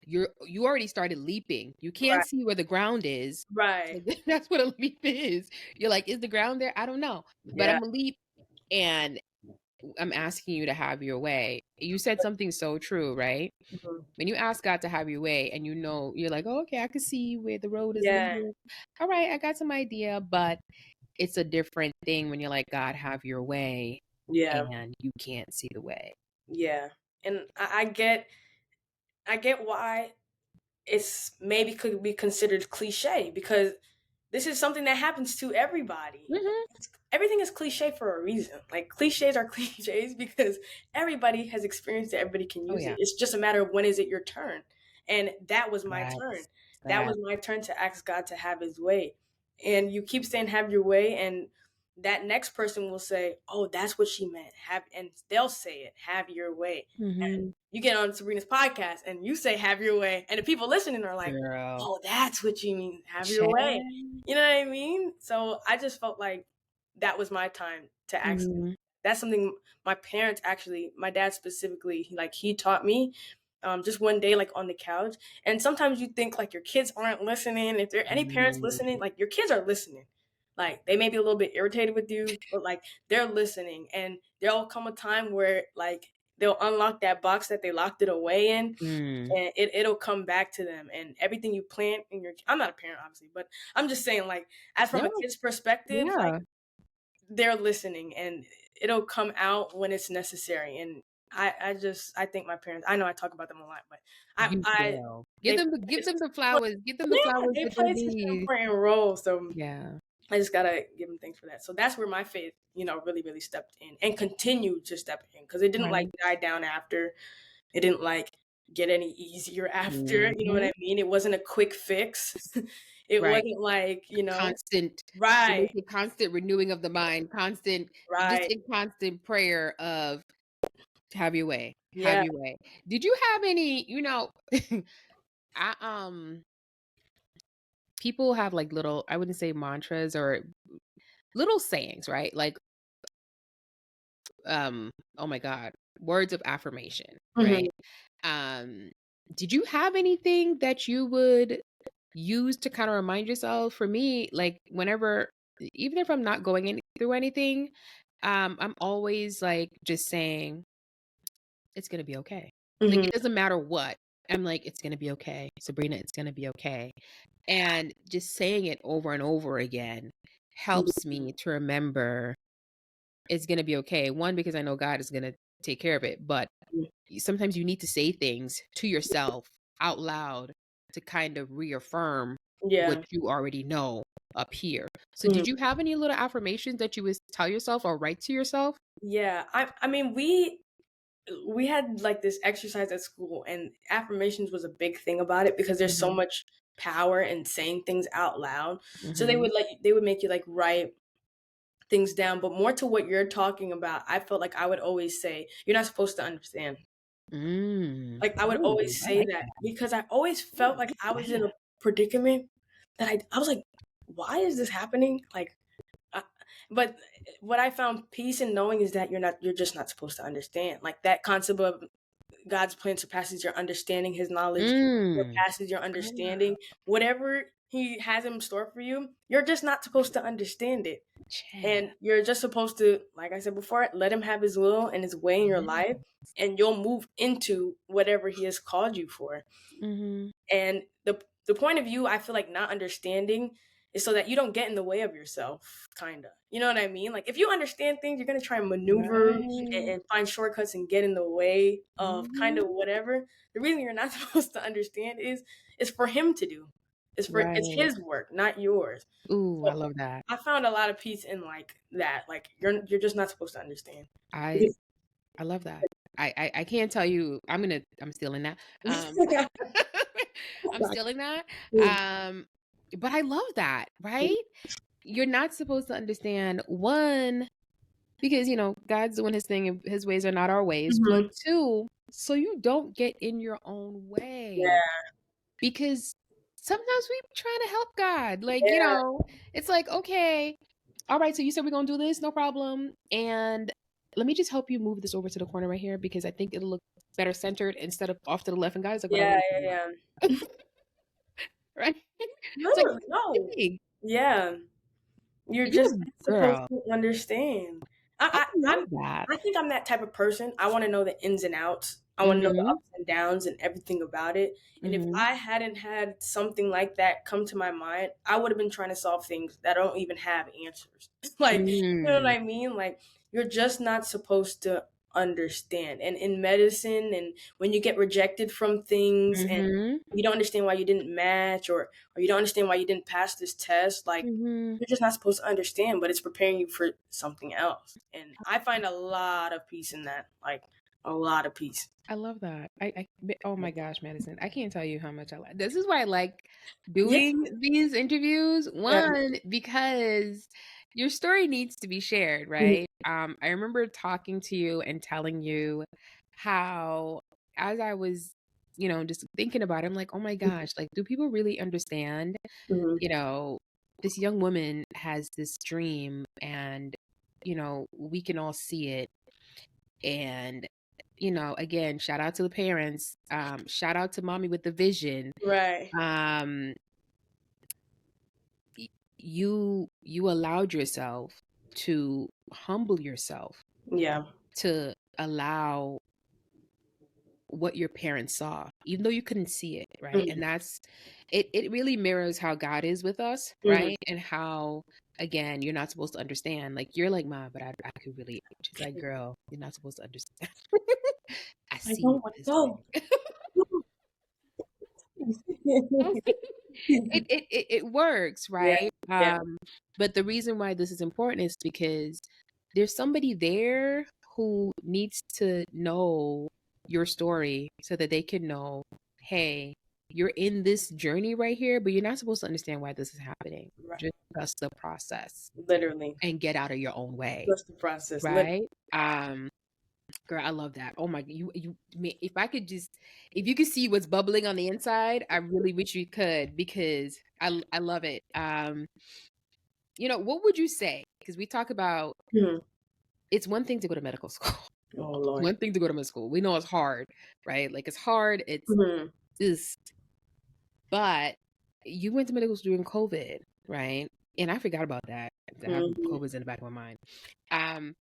[SPEAKER 1] You already started leaping. You can't
[SPEAKER 2] Right.
[SPEAKER 1] see where the ground is. So
[SPEAKER 2] Right.
[SPEAKER 1] that's what a leap is. You're like, is the ground there? I don't know. But
[SPEAKER 2] Yeah.
[SPEAKER 1] I'm a leap and I'm asking you to have your way. You said something so true, right?
[SPEAKER 2] Mhm.
[SPEAKER 1] When you ask God to have your way and you're like, oh, okay, I can see where the road is
[SPEAKER 2] Yeah.
[SPEAKER 1] leading. All right, I got some idea, but it's a different thing when you're like, God, have your way,
[SPEAKER 2] Yeah.
[SPEAKER 1] and you can't see the way.
[SPEAKER 2] Yeah. And I get why it's maybe could be considered cliche because this is something that happens to everybody.
[SPEAKER 1] Mm-hmm.
[SPEAKER 2] Everything is cliche for a reason. Like cliches are cliches because everybody has experienced it. Everybody can
[SPEAKER 1] Oh
[SPEAKER 2] use it.
[SPEAKER 1] yeah.
[SPEAKER 2] It's just a matter of when is it your turn. And that was my turn.
[SPEAKER 1] That's
[SPEAKER 2] That
[SPEAKER 1] that.
[SPEAKER 2] was my turn to ask God to have his way. And you keep saying have your way and that next person will say, "Oh, that's what she meant." Have and they'll say it, "Have your way." And
[SPEAKER 1] Mm-hmm.
[SPEAKER 2] you get on Sabrina's podcast and you say "Have your way," and the people listening are like,
[SPEAKER 1] Girl.
[SPEAKER 2] "Oh, that's what you mean, have your
[SPEAKER 1] Check.
[SPEAKER 2] way." You know what I mean? So I just felt like that was my time to ask.
[SPEAKER 1] Mm-hmm.
[SPEAKER 2] That's something my parents actually, my dad specifically, he taught me. Just one day, like on the couch, and sometimes you think like your kids aren't listening. If there are any parents listening, like your kids are listening. Like they may be a little bit irritated with you, but like they're listening, and there'll come a time where like they'll unlock that box that they locked it away in,
[SPEAKER 1] Mm.
[SPEAKER 2] and it'll come back to them and everything you plant in your I'm not a parent obviously, but I'm just saying like as from a
[SPEAKER 1] No.
[SPEAKER 2] kid's perspective, like
[SPEAKER 1] Yeah.
[SPEAKER 2] they're listening and it'll come out when it's necessary. And I think my parents, I know I talk about them a lot, but
[SPEAKER 1] You
[SPEAKER 2] I
[SPEAKER 1] girl.
[SPEAKER 2] they
[SPEAKER 1] Give them the flowers. Give them the
[SPEAKER 2] yeah,
[SPEAKER 1] flowers
[SPEAKER 2] they
[SPEAKER 1] that they
[SPEAKER 2] play such an
[SPEAKER 1] need.
[SPEAKER 2] important role. So
[SPEAKER 1] Yeah.
[SPEAKER 2] I just gotta give them thanks for that. So that's where my faith, really, really stepped in and continued to step in because it didn't like
[SPEAKER 1] Right.
[SPEAKER 2] die down after. It didn't like get any easier after. You know what
[SPEAKER 1] Mm-hmm.
[SPEAKER 2] I mean? It wasn't a quick fix. It
[SPEAKER 1] Right.
[SPEAKER 2] wasn't like,
[SPEAKER 1] Constant, it
[SPEAKER 2] right,
[SPEAKER 1] makes a constant renewing of the mind, just
[SPEAKER 2] right.
[SPEAKER 1] in constant prayer of have your way, have
[SPEAKER 2] Yeah.
[SPEAKER 1] your way. Did you have any, I people have like little, I wouldn't say mantras or little sayings, right? Like, oh my God, words of affirmation,
[SPEAKER 2] Mhm.
[SPEAKER 1] right? Did you have anything that you would use to kind of remind yourself? For me, like whenever, even if I'm not going through anything, I'm always like just saying it's gonna be okay. Like
[SPEAKER 2] Mhm.
[SPEAKER 1] it doesn't matter what. I'm like, it's gonna be okay, Sabrina. It's gonna be okay, and just saying it over and over again helps me to remember it's gonna be okay. One, because I know God is gonna take care of it, but sometimes you need to say things to yourself out loud to kind of reaffirm what
[SPEAKER 2] Yeah.
[SPEAKER 1] you already know up here. So
[SPEAKER 2] Mhm.
[SPEAKER 1] did you have any little affirmations that you would tell yourself or write to yourself?
[SPEAKER 2] Yeah. I mean, we had like this exercise at school and affirmations was a big thing about it because there's so
[SPEAKER 1] Mhm.
[SPEAKER 2] much power in saying things out loud. So
[SPEAKER 1] Mhm.
[SPEAKER 2] they would make you like write things down, but more to what you're talking about, I felt like I would always say, "You're not supposed to understand."
[SPEAKER 1] Mm.
[SPEAKER 2] Like I would
[SPEAKER 1] Ooh,
[SPEAKER 2] always
[SPEAKER 1] I
[SPEAKER 2] say
[SPEAKER 1] like
[SPEAKER 2] that
[SPEAKER 1] that.
[SPEAKER 2] because I always felt like I was in a predicament that I was like, why is this happening? Like, but what I found peace in knowing is that you're just not supposed to understand. Like that concept of God's plan surpasses your understanding, his knowledge surpasses your understanding. Whatever he has in store for you, you're just not supposed to understand it. And you're just supposed to, like I said before, let him have his will and his way in your life, and you'll move into whatever he has called you for. And the point of view, I feel like not understanding is so that you don't get in the way of yourself, kind of. You know what I mean? Like if you understand things, you're going to try and maneuver and find shortcuts and get in the way of kind of whatever. The reason you're not supposed to understand is for him to do. It's his work, not yours.
[SPEAKER 1] Ooh,
[SPEAKER 2] So
[SPEAKER 1] I love that.
[SPEAKER 2] I found a lot of peace in like that. Like you're just not supposed to understand.
[SPEAKER 1] I love that. I can't tell you. I'm stealing that. I'm stealing that. But I love that, right? You're not supposed to understand, one, because God's doing his thing and his ways are not our ways. But two, so you don't get in your own way.
[SPEAKER 2] Yeah.
[SPEAKER 1] Because sometimes we trying to help God. Like, it's like, okay, all right, so you said we're gonna do this, no problem. And let me just help you move this over to the corner right here because I think it'll look better centered instead of off to the left. And guys, like,
[SPEAKER 2] Yeah.
[SPEAKER 1] Right?
[SPEAKER 2] No,
[SPEAKER 1] It's like,
[SPEAKER 2] no.
[SPEAKER 1] hey,
[SPEAKER 2] Yeah. You're just supposed to understand. I think I'm that type of person. I want to know the ins and outs. I want to know the ups and downs and everything about it. And if I hadn't had something like that come to my mind, I would have been trying to solve things that don't even have answers. Like, you know what I mean? Like, you're just not supposed to understand. And in medicine, and when you get rejected from things and you don't understand why you didn't match or you don't understand why you didn't pass this test, like you're just not supposed to understand, but it's preparing you for something else. And I find a lot of peace in that, like a lot of peace.
[SPEAKER 1] I love that. Oh my gosh, Madison, I can't tell you how much I like. This is why I like doing these interviews. One, because your story needs to be shared, right? I remember talking to you and telling you how, as I was, just thinking about it, I'm like, oh my gosh, like, do people really understand? This young woman has this dream and, we can all see it. And, again, shout out to the parents. Shout out to mommy with the vision.
[SPEAKER 2] Right.
[SPEAKER 1] You allowed yourself to humble yourself.
[SPEAKER 2] Yeah.
[SPEAKER 1] To allow what your parents saw, even though you couldn't see it, right? And that's it really mirrors how God is with us, right? And how, again, you're not supposed to understand. Like, you're like, Mom, but I could really. She's like, girl, you're not supposed to understand. I see it works, right? But the reason why this is important is because there's somebody there who needs to know your story so that they can know, hey, you're in this journey right here, but you're not supposed to understand why this is happening. Just trust the process.
[SPEAKER 2] Literally.
[SPEAKER 1] And get out of your own way.
[SPEAKER 2] Trust the process.
[SPEAKER 1] Right? Girl, I love that. Oh my, if you could see what's bubbling on the inside, I really wish you could, because I love it. What would you say? Because we talk about, it's one thing to go to medical school.
[SPEAKER 2] Oh Lord.
[SPEAKER 1] One thing to go to medical school. We know it's hard, right? Like, it's hard. It's but you went to medical school during COVID, right? And I forgot about that. COVID's in the back of my mind.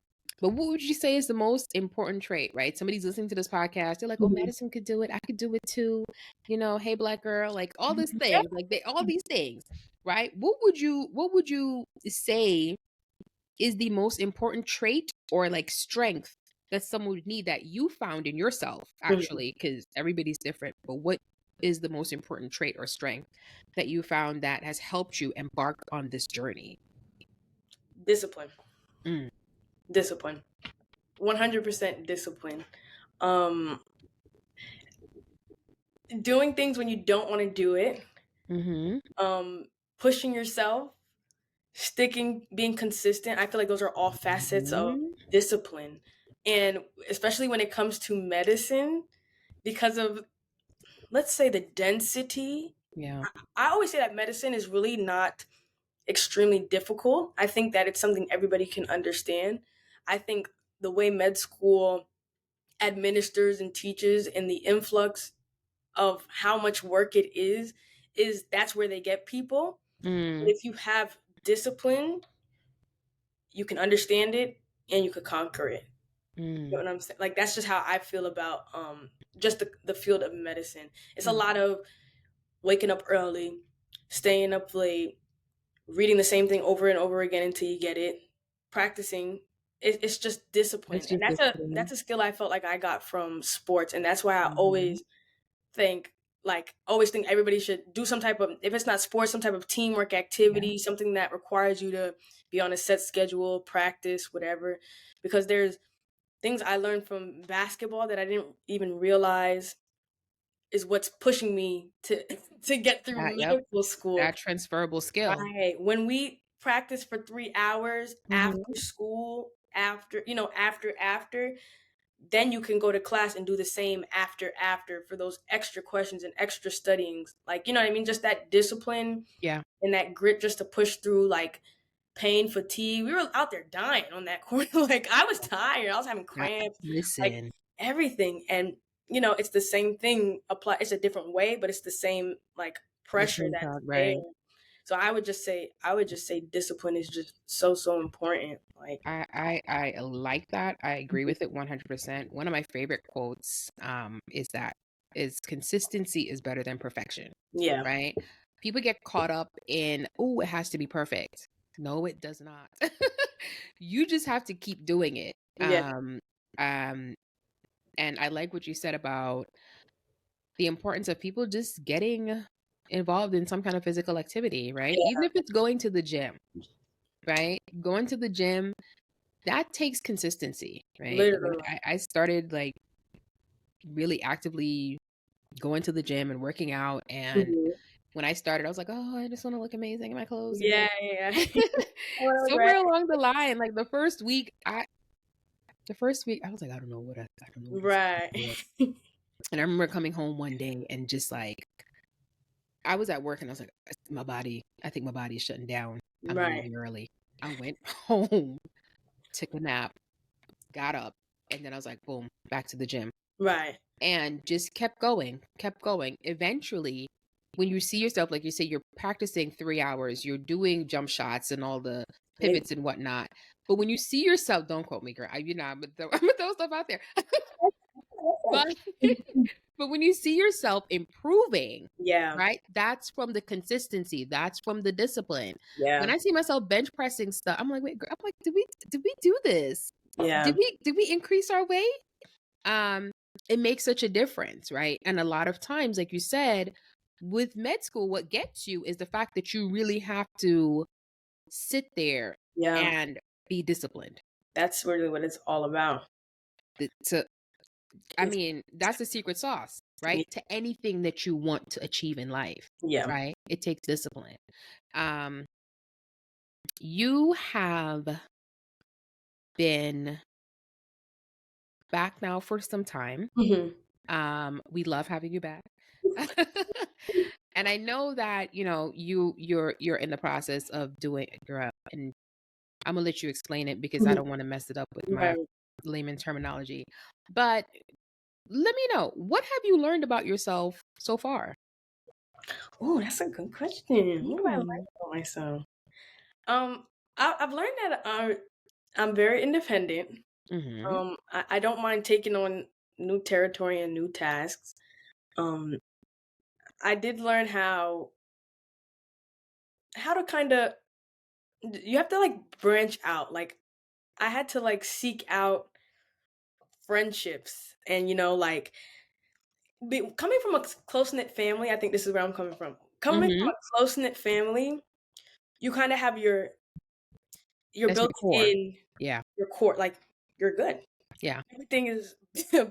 [SPEAKER 1] But what would you say is the most important trait, right? Somebody's listening to this podcast. They're like, oh, Madison could do it. I could do it too. Hey, Black girl, like all these things, like all these things, right? What would you say is the most important trait or like strength that someone would need that you found in yourself, actually, because everybody's different. But what is the most important trait or strength that you found that has helped you embark on this journey?
[SPEAKER 2] Discipline. Discipline. 100% discipline. Doing things when you don't want to do it. Pushing yourself, sticking, being consistent. I feel like those are all facets of discipline. And especially when it comes to medicine, because of, let's say, the density.
[SPEAKER 1] Yeah.
[SPEAKER 2] I always say that medicine is really not extremely difficult. I think that it's something everybody can understand. I think the way med school administers and teaches and the influx of how much work it is that's where they get people. But if you have discipline, you can understand it and you could conquer it. You know what I'm saying? Like, that's just how I feel about just the field of medicine. It's a lot of waking up early, staying up late, reading the same thing over and over again until you get it, practicing. It's just discipline.
[SPEAKER 1] It's
[SPEAKER 2] And
[SPEAKER 1] just discipline.
[SPEAKER 2] that's a skill I felt like I got from sports. And that's why I always think everybody should do some type of, if it's not sports, some type of teamwork activity, something that requires you to be on a set schedule, practice, whatever. Because there's things I learned from basketball that I didn't even realize is what's pushing me to get through medical school.
[SPEAKER 1] That transferable skill.
[SPEAKER 2] Right. When we practice for 3 hours after school, after, then you can go to class and do the same after for those extra questions and extra studyings. Like, you know what I mean? Just that discipline and that grit just to push through, like, pain, fatigue. We were out there dying on that corner. Like, I was tired. I was having cramps. Like, everything. And, it's the same thing apply. It's a different way, but it's the same, like, pressure that's there. So I would just say discipline is just so important. Like,
[SPEAKER 1] I like that. I agree with it 100%. One of my favorite quotes is consistency is better than perfection.
[SPEAKER 2] Yeah.
[SPEAKER 1] Right? People get caught up in, oh, it has to be perfect. No, it does not. You just have to keep doing it.
[SPEAKER 2] Yeah.
[SPEAKER 1] And I like what you said about the importance of people just getting involved in some kind of physical activity, right?
[SPEAKER 2] Yeah.
[SPEAKER 1] Even if it's going to the gym, right? Going to the gym, that takes consistency, right?
[SPEAKER 2] Literally.
[SPEAKER 1] When I started, like, really actively going to the gym and working out, and when I started, I was like, oh, I just want to look amazing in my clothes.
[SPEAKER 2] Yeah.
[SPEAKER 1] Somewhere along the line, like the first week, I was like, I don't know what
[SPEAKER 2] right.
[SPEAKER 1] And I remember coming home one day and just, like, I was at work and I was like, I think my body is shutting down. I'm leaving early. I went home, took a nap, got up, and then I was like, boom, back to the gym.
[SPEAKER 2] Right.
[SPEAKER 1] And just kept going. Eventually, when you see yourself, like you say, you're practicing 3 hours, you're doing jump shots and all the pivots and whatnot. But when you see yourself, don't quote me, girl. I'm gonna throw stuff out there. But when you see yourself improving, right? That's from the consistency. That's from the discipline.
[SPEAKER 2] Yeah.
[SPEAKER 1] When I see myself bench pressing stuff, I'm like, wait, girl, I'm like, did we do this?
[SPEAKER 2] Yeah.
[SPEAKER 1] Did we increase our weight? It makes such a difference, right? And a lot of times, like you said, with med school, what gets you is the fact that you really have to sit there and be disciplined.
[SPEAKER 2] That's really what it's all about.
[SPEAKER 1] I mean, that's the secret sauce, right? To anything that you want to achieve in life.
[SPEAKER 2] Yeah.
[SPEAKER 1] Right? It takes discipline. You have been back now for some time. We love having you back. And I know that, you're in the process of doing, and I'm gonna let you explain it because I don't want to mess it up with my layman terminology. But let me know, what have you learned about yourself so far?
[SPEAKER 2] Oh, that's a good question. What do I learn about myself? I've learned that I'm very independent. I don't mind taking on new territory and new tasks. I did learn how to kind of, you have to, like, branch out. Like, I had to, like, seek out friendships and, like, coming from a close-knit family. I think this is where I'm coming from. Coming from a close-knit family, you kind of have your built in, your core, like, you're good.
[SPEAKER 1] Yeah.
[SPEAKER 2] Everything is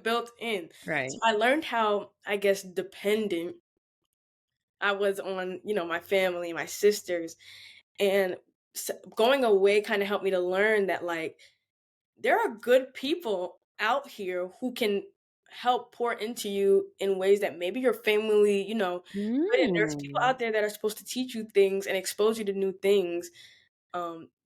[SPEAKER 2] built in.
[SPEAKER 1] Right.
[SPEAKER 2] So I learned how, I guess, dependent I was on, my family, my sisters, and going away kind of helped me to learn that, like, there are good people out here who can help pour into you in ways that maybe your family, couldn't. There's people
[SPEAKER 1] Mm.
[SPEAKER 2] out there that are supposed to teach you things and expose you to new things.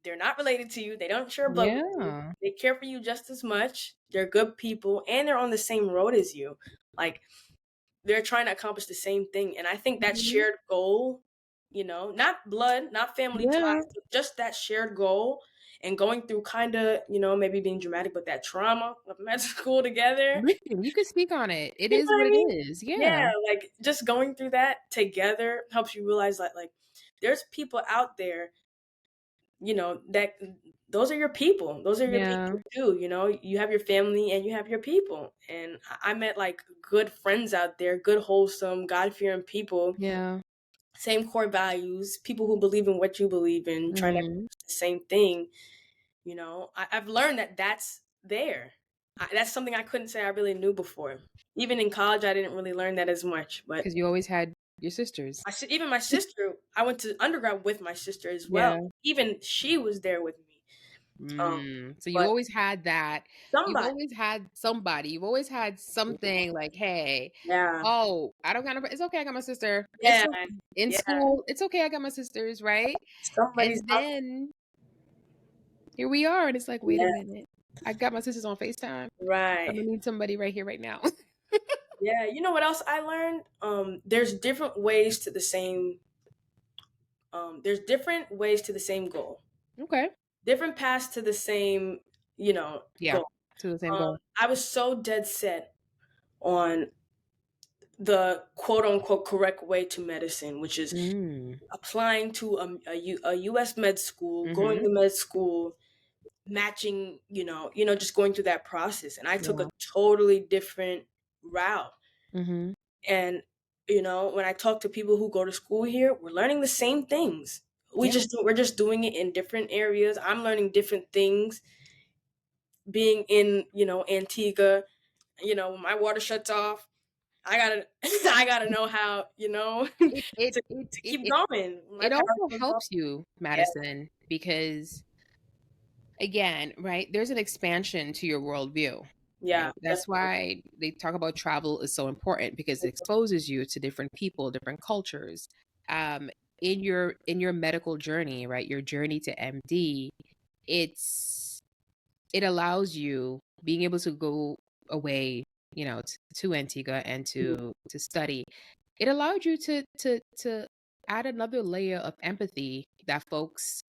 [SPEAKER 2] They're not related to you. They don't share blood with you.
[SPEAKER 1] Yeah.
[SPEAKER 2] They care for you just as much. They're good people, and they're on the same road as you. Like, they're trying to accomplish the same thing. And I think that
[SPEAKER 1] Mhm.
[SPEAKER 2] shared goal, not blood, not family
[SPEAKER 1] Yeah.
[SPEAKER 2] ties, but just that shared goal and going through kind of, maybe being dramatic, but that trauma of med school together.
[SPEAKER 1] Listen, you can speak on it. It
[SPEAKER 2] You know
[SPEAKER 1] is
[SPEAKER 2] what
[SPEAKER 1] what
[SPEAKER 2] I
[SPEAKER 1] it
[SPEAKER 2] mean?
[SPEAKER 1] is. Yeah.
[SPEAKER 2] Yeah, like just going through that together helps you realize that, like, there's people out there, that those are your people. Those are your
[SPEAKER 1] Yeah.
[SPEAKER 2] people too. You have your family and you have your people. And I met like good friends out there, good, wholesome, God fearing people,
[SPEAKER 1] Yeah.
[SPEAKER 2] same core values, people who believe in what you believe in, trying to
[SPEAKER 1] Mhm.
[SPEAKER 2] accomplish the same thing. I've learned that that's there. That's something I couldn't say I really knew before. Even in college, I didn't really learn that as much. But
[SPEAKER 1] Because you always had your sisters.
[SPEAKER 2] even my sister, I went to undergrad with my sister as well.
[SPEAKER 1] Yeah.
[SPEAKER 2] Even she was there with me.
[SPEAKER 1] So you
[SPEAKER 2] But
[SPEAKER 1] always had that. You've
[SPEAKER 2] somebody,
[SPEAKER 1] always had somebody. You've always had something like, hey,
[SPEAKER 2] yeah,
[SPEAKER 1] oh, I don't got no, it's okay. I got my sister.
[SPEAKER 2] yeah,
[SPEAKER 1] In
[SPEAKER 2] yeah,
[SPEAKER 1] school. It's okay. I got my sisters, right?
[SPEAKER 2] somebody's
[SPEAKER 1] And
[SPEAKER 2] out.
[SPEAKER 1] then here we are, and it's like, wait a
[SPEAKER 2] Yeah,
[SPEAKER 1] minute. I got my sisters on FaceTime. I'm
[SPEAKER 2] right.
[SPEAKER 1] gonna need somebody right here, right now.
[SPEAKER 2] Yeah, you know what else I learned? There's different ways to the same. There's different ways to the same goal.
[SPEAKER 1] Okay.
[SPEAKER 2] Different paths to the same,
[SPEAKER 1] Yeah.
[SPEAKER 2] goal.
[SPEAKER 1] To the same goal.
[SPEAKER 2] I was so dead set on the quote unquote correct way to medicine, which is
[SPEAKER 1] Mm.
[SPEAKER 2] applying to a U.S. med school, going
[SPEAKER 1] Mm-hmm.
[SPEAKER 2] to med school, matching, just going through that process. And I took a
[SPEAKER 1] Yeah.
[SPEAKER 2] totally different route.
[SPEAKER 1] Mm-hmm.
[SPEAKER 2] And, when I talk to people who go to school here, we're learning the same things.
[SPEAKER 1] Yeah.
[SPEAKER 2] We're just doing it in different areas. I'm learning different things being in, Antigua, when my water shuts off. I gotta I gotta know how,
[SPEAKER 1] It it
[SPEAKER 2] to,
[SPEAKER 1] it
[SPEAKER 2] to
[SPEAKER 1] it
[SPEAKER 2] keep
[SPEAKER 1] it,
[SPEAKER 2] going. My
[SPEAKER 1] it
[SPEAKER 2] power
[SPEAKER 1] also
[SPEAKER 2] goes off.
[SPEAKER 1] helps you,
[SPEAKER 2] Yeah,
[SPEAKER 1] Madison, because again, right, there's an expansion to your worldview.
[SPEAKER 2] yeah,
[SPEAKER 1] Right. That's
[SPEAKER 2] definitely.
[SPEAKER 1] why they talk about travel is so important because it exposes you to different people, different cultures. Um, in your medical journey, right? Your journey to MD, it's it allows you being able to go away, to Antigua and to study. It allowed you to add another layer of empathy that folks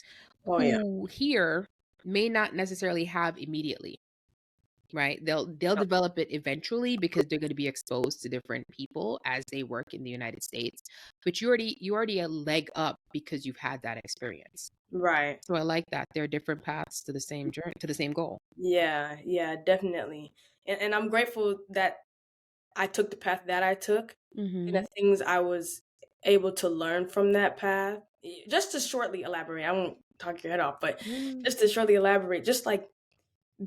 [SPEAKER 2] Oh yeah.
[SPEAKER 1] who here may not necessarily have immediately, right? They'll develop it eventually because they're going to be exposed to different people as they work in the United States. But you already a leg up because you've had that experience.
[SPEAKER 2] Right.
[SPEAKER 1] So I like that there are different paths to the same journey, to the same goal.
[SPEAKER 2] Yeah, yeah, definitely. And I'm grateful that I took the path that I took, and
[SPEAKER 1] Mm-hmm.
[SPEAKER 2] the things I was able to learn from that path. Just to shortly elaborate, I won't talk your head off, but
[SPEAKER 1] Mm-hmm.
[SPEAKER 2] just to shortly elaborate, just like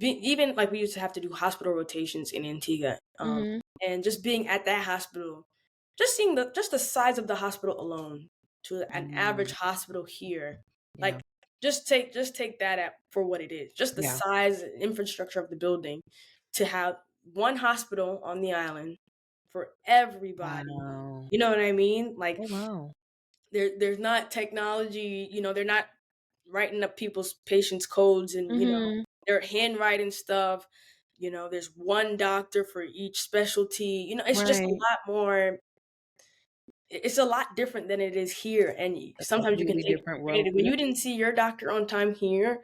[SPEAKER 2] even like we used to have to do hospital rotations in Antigua,
[SPEAKER 1] Mm-hmm.
[SPEAKER 2] and just being at that hospital, just seeing the size of the hospital alone to an average hospital here,
[SPEAKER 1] Yeah.
[SPEAKER 2] like just take that at for what it is, just the
[SPEAKER 1] Yeah.
[SPEAKER 2] size and infrastructure of the building, to have one hospital on the island for everybody.
[SPEAKER 1] Wow.
[SPEAKER 2] You know what I mean? Like
[SPEAKER 1] Oh wow.
[SPEAKER 2] there's not technology, they're not writing up people's patients' codes, and
[SPEAKER 1] Mm-hmm.
[SPEAKER 2] they're handwriting stuff. There's one doctor for each specialty. It's just a
[SPEAKER 1] Right.
[SPEAKER 2] lot more. It's a lot different than it is here, and
[SPEAKER 1] A
[SPEAKER 2] sometimes you can
[SPEAKER 1] completely
[SPEAKER 2] take it
[SPEAKER 1] different
[SPEAKER 2] for
[SPEAKER 1] world.
[SPEAKER 2] granted. When
[SPEAKER 1] Yeah.
[SPEAKER 2] you didn't see your doctor on time here,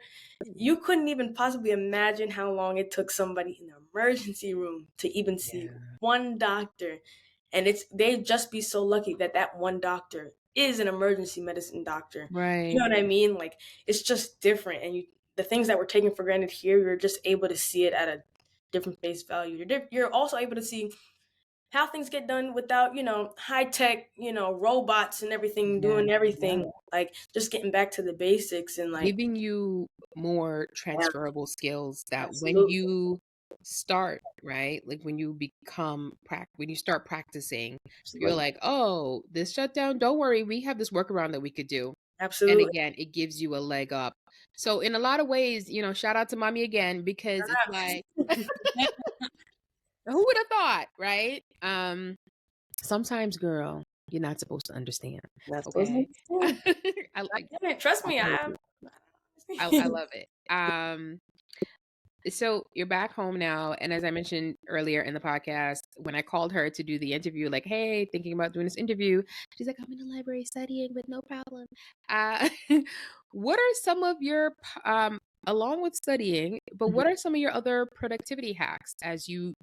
[SPEAKER 2] you couldn't even possibly imagine how long it took somebody in the emergency room to even see
[SPEAKER 1] Yeah.
[SPEAKER 2] one doctor. And they'd just be so lucky that that one doctor is an emergency medicine doctor. You
[SPEAKER 1] Right.
[SPEAKER 2] know what I mean? Like, it's just different. And the things that we're taking for granted here, you're just able to see it at a different face value. You're also able to see how things get done without, high tech, robots and everything
[SPEAKER 1] Yeah.
[SPEAKER 2] doing
[SPEAKER 1] Yeah.
[SPEAKER 2] everything. Like, just getting back to the basics and like,
[SPEAKER 1] Giving you more
[SPEAKER 2] yeah,
[SPEAKER 1] transferable skills that when
[SPEAKER 2] absolutely,
[SPEAKER 1] you start, right? Like when you when you start practicing, you're
[SPEAKER 2] absolutely,
[SPEAKER 1] like, "Oh, this shutdown, don't worry, we have this workaround that we could do." And
[SPEAKER 2] absolutely.
[SPEAKER 1] again, it gives you a leg up. So in a lot of ways, shout out to mommy again because it's like Who would have thought, right? Sometimes, girl, you're not supposed to understand.
[SPEAKER 2] That's supposed
[SPEAKER 1] Okay.
[SPEAKER 2] to understand.
[SPEAKER 1] I like
[SPEAKER 2] Yeah, trust me,
[SPEAKER 1] I love it. So you're back home now, and as I mentioned earlier in the podcast, when I called her to do the interview, like, hey, thinking about doing this interview, she's like, I'm in the library studying, but no problem. Uh, what are some of your, along with studying, but what are some of your other productivity hacks as you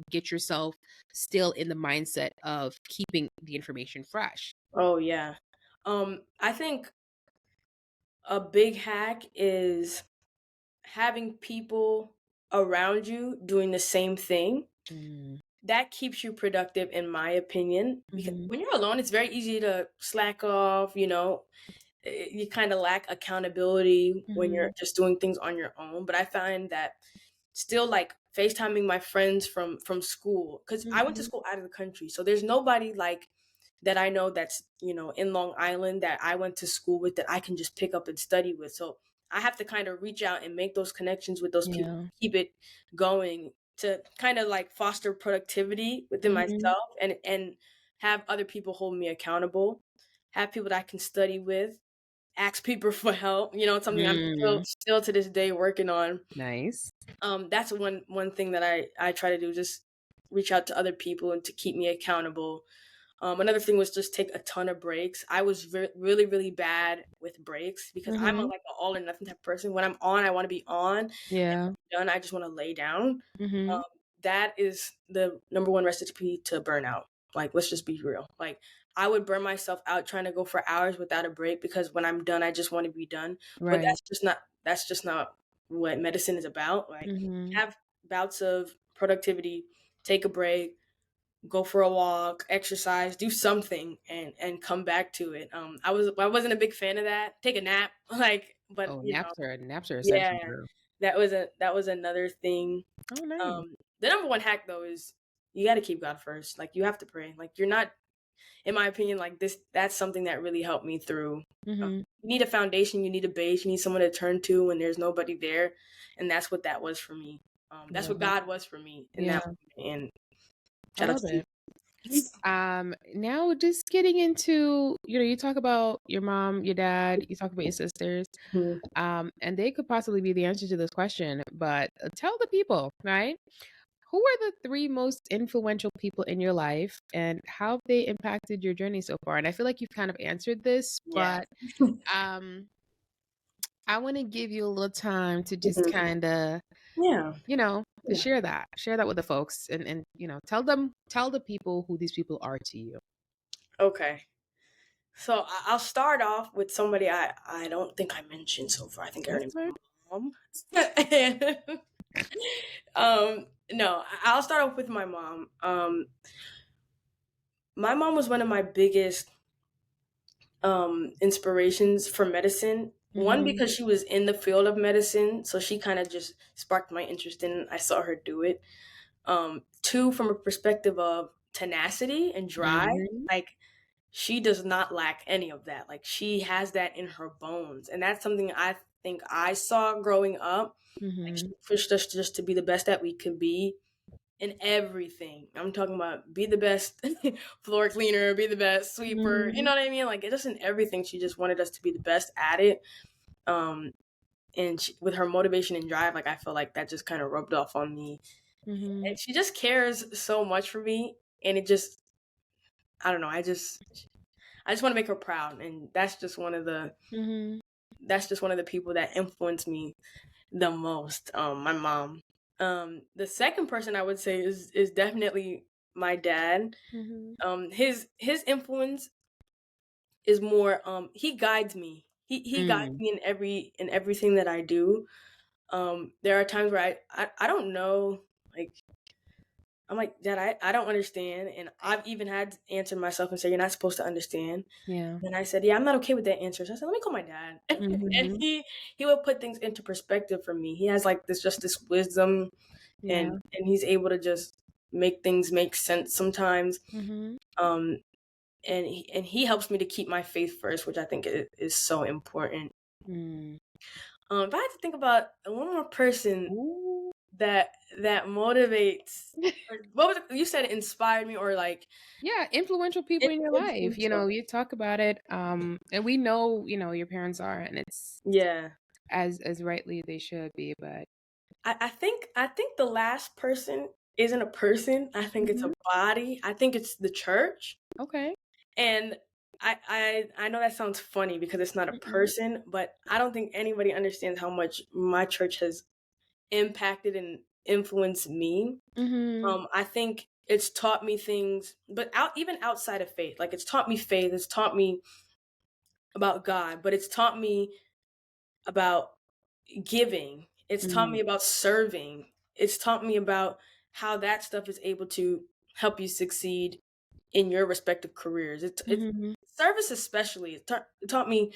[SPEAKER 1] get yourself still in the mindset of keeping the information fresh?
[SPEAKER 2] Oh yeah. I think a big hack is having people around you doing the same thing.
[SPEAKER 1] Mm,
[SPEAKER 2] That keeps you productive, in my opinion, because
[SPEAKER 1] mhm,
[SPEAKER 2] when you're alone, it's very easy to slack off, you kind of lack accountability when you're
[SPEAKER 1] mhm,
[SPEAKER 2] just doing things on your own. But I find that still, like, FaceTiming my friends from school, because I went to
[SPEAKER 1] mhm.
[SPEAKER 2] school out of the country, so there's nobody like that I know that's in Long Island that I went to school with that I can just pick up and study with. So I have to kind of reach out and make those connections with those people,
[SPEAKER 1] Yeah.
[SPEAKER 2] keep it going, to kind of like foster productivity within
[SPEAKER 1] Mhm,
[SPEAKER 2] myself, and have other people hold me accountable, have people that I can study with, ask people for help. It's something I'm still
[SPEAKER 1] mm,
[SPEAKER 2] still to this day working on.
[SPEAKER 1] nice.
[SPEAKER 2] That's one thing that I try to do, just reach out to other people and to keep me accountable. Another thing was just take a ton of breaks. I was really, really bad with breaks because I'm
[SPEAKER 1] Mhm.
[SPEAKER 2] like an all or nothing type of person. When I'm on, I want to be on, and
[SPEAKER 1] Yeah.
[SPEAKER 2] when I'm done, I just want to lay down.
[SPEAKER 1] Mhm.
[SPEAKER 2] Um, that is the number one recipe to burnout. Like, let's just be real. Like, I would burn myself out trying to go for hours without a break, because when I'm done, I just want to be done. But
[SPEAKER 1] Right.
[SPEAKER 2] that's just not what medicine is about. Like,
[SPEAKER 1] Mhm.
[SPEAKER 2] have bouts of productivity, take a break, go for a walk, exercise, do something, and come back to it. I wasn't a big fan of that. Take a nap, like, but
[SPEAKER 1] Oh, naps are
[SPEAKER 2] yeah,
[SPEAKER 1] essential, girl.
[SPEAKER 2] that was another thing.
[SPEAKER 1] Oh, nice.
[SPEAKER 2] The number one hack though is you got to keep God first. Like, you have to pray. Like, you're not, in my opinion, like this. That's something that really helped me through.
[SPEAKER 1] Mhm.
[SPEAKER 2] You need a foundation, you need a base, you need someone to turn to when there's nobody there, and that's what that was for me. That's
[SPEAKER 1] Love
[SPEAKER 2] what
[SPEAKER 1] it.
[SPEAKER 2] God was for me in
[SPEAKER 1] Yeah,
[SPEAKER 2] that moment. And
[SPEAKER 1] I
[SPEAKER 2] shout out
[SPEAKER 1] love
[SPEAKER 2] to
[SPEAKER 1] it. Now just getting into, you talk about your mom, your dad, you talk about your sisters,
[SPEAKER 2] you.
[SPEAKER 1] and they could possibly be the answer to this question, but tell the people, right? Who are the three most influential people in your life and how have they impacted your journey so far? And I feel like you've kind of answered this,
[SPEAKER 2] Yeah.
[SPEAKER 1] but um, I want to give you a little time to just
[SPEAKER 2] Mhm.
[SPEAKER 1] kind of,
[SPEAKER 2] Yeah.
[SPEAKER 1] to
[SPEAKER 2] Yeah.
[SPEAKER 1] share that with the folks and tell the people who these people are to you.
[SPEAKER 2] Okay. So I'll start off with somebody I don't think I mentioned so far. I think I
[SPEAKER 1] That's
[SPEAKER 2] already
[SPEAKER 1] right.
[SPEAKER 2] mom. No, I'll start off with my mom. My mom was one of my biggest inspirations for medicine. One,
[SPEAKER 1] Mm-hmm.
[SPEAKER 2] because she was in the field of medicine, so she kind of just sparked my interest in it. I saw her do it. Two, from a perspective of tenacity and drive.
[SPEAKER 1] Mm-hmm.
[SPEAKER 2] Like, she does not lack any of that. Like, she has that in her bones, and that's something I think I saw growing up. Like, she
[SPEAKER 1] Mm-hmm.
[SPEAKER 2] pushed us just to be the best that we could be in everything. I'm talking about be the best floor cleaner, be the best sweeper. You
[SPEAKER 1] Mm-hmm.
[SPEAKER 2] know what I mean? Like, it just in everything. She just wanted us to be the best at it. Um, and with her motivation and drive, like, I feel like that just kind of rubbed off on me.
[SPEAKER 1] Mm-hmm.
[SPEAKER 2] And she just cares so much for me, and it just, I don't know. I just want to make her proud, and
[SPEAKER 1] Mm-hmm.
[SPEAKER 2] that's just one of the people that influenced me the most. My mom. The second person I would say is definitely my dad.
[SPEAKER 1] Mm-hmm.
[SPEAKER 2] His influence is more, he guides me. He guides
[SPEAKER 1] Mm.
[SPEAKER 2] me in everything that I do. There are times where I don't know, like, I'm like, Dad, I don't understand, and I've even had to answer myself and say, you're not supposed to understand.
[SPEAKER 1] Yeah.
[SPEAKER 2] And I said, yeah, I'm not okay with that answer. So I said, let me call my dad. And
[SPEAKER 1] Mm-hmm.
[SPEAKER 2] he would put things into perspective for me. He has like this wisdom,
[SPEAKER 1] Yeah.
[SPEAKER 2] and he's able to just make things make sense sometimes.
[SPEAKER 1] Mm-hmm.
[SPEAKER 2] Um, and he helps me to keep my faith first, which I think is so important.
[SPEAKER 1] Mm.
[SPEAKER 2] If I had to think about one more person,
[SPEAKER 1] Ooh.
[SPEAKER 2] that motivates. What was it? You said it inspired me, or like
[SPEAKER 1] Yeah, influential people in your life.
[SPEAKER 2] influential.
[SPEAKER 1] You talk about it, and we know, your parents are, and it's
[SPEAKER 2] Yeah.
[SPEAKER 1] as rightly they should be, but
[SPEAKER 2] I think the last person isn't a person. I think it's a
[SPEAKER 1] Mhm.
[SPEAKER 2] body. I think it's the church.
[SPEAKER 1] Okay.
[SPEAKER 2] And I know that sounds funny because it's not a
[SPEAKER 1] Mm-mm.
[SPEAKER 2] person, but I don't think anybody understands how much my church has impacted and influenced me.
[SPEAKER 1] Mhm.
[SPEAKER 2] I think it's taught me things, but even outside of faith, like it's taught me faith, it's taught me about God, but it's taught me about giving. It's taught
[SPEAKER 1] Mm.
[SPEAKER 2] me about serving. It's taught me about how that stuff is able to help you succeed in your respective careers. It's
[SPEAKER 1] Mhm.
[SPEAKER 2] service especially. It taught me,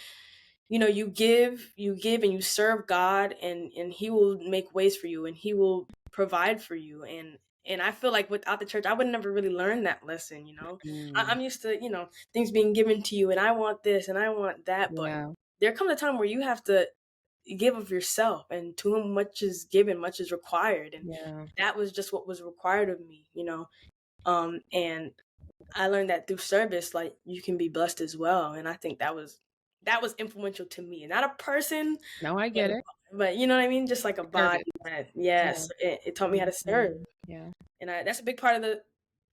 [SPEAKER 2] you give and you serve God, and He will make ways for you, and He will provide for you. And I feel like without the church, I would never really learn that lesson.
[SPEAKER 1] Mm.
[SPEAKER 2] I'm used to things being given to you, and I want this and I want that, but
[SPEAKER 1] Yeah.
[SPEAKER 2] there comes a time where you have to give of yourself, and to whom much is given, much is required. And
[SPEAKER 1] Yeah.
[SPEAKER 2] that was just what was required of me. And I learned that through service, like you can be blessed as well. And I think that was influential to me. Not a person,
[SPEAKER 1] No, I
[SPEAKER 2] but
[SPEAKER 1] get it.
[SPEAKER 2] but you know what I mean? Just like a body
[SPEAKER 1] Service.
[SPEAKER 2] that,
[SPEAKER 1] Yeah.
[SPEAKER 2] yes, it taught me how to serve.
[SPEAKER 1] Mhm. Yeah.
[SPEAKER 2] And that's a big part of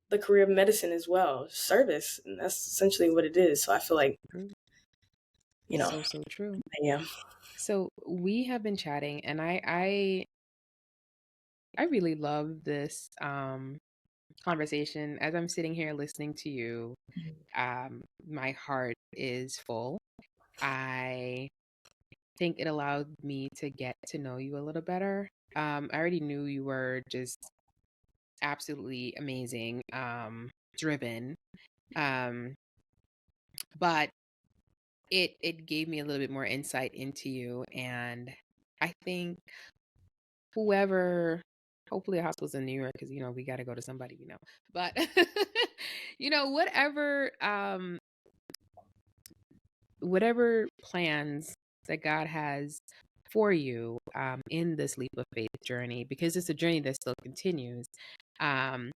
[SPEAKER 2] the career of medicine as well. Service. And that's essentially what it is. So I feel like,
[SPEAKER 1] True.
[SPEAKER 2] you know,
[SPEAKER 1] So true.
[SPEAKER 2] yeah.
[SPEAKER 1] So we have been chatting, and I really love this conversation. As I'm sitting here listening to you, my heart is full. I think it allowed me to get to know you a little better. I already knew you were just absolutely amazing, driven, um, but it gave me a little bit more insight into you, and I think whoever, hopefully a hospital's in New York, because we got to go to somebody, but whatever plans that God has for you, in this leap of faith journey, because it's a journey that still continues. um,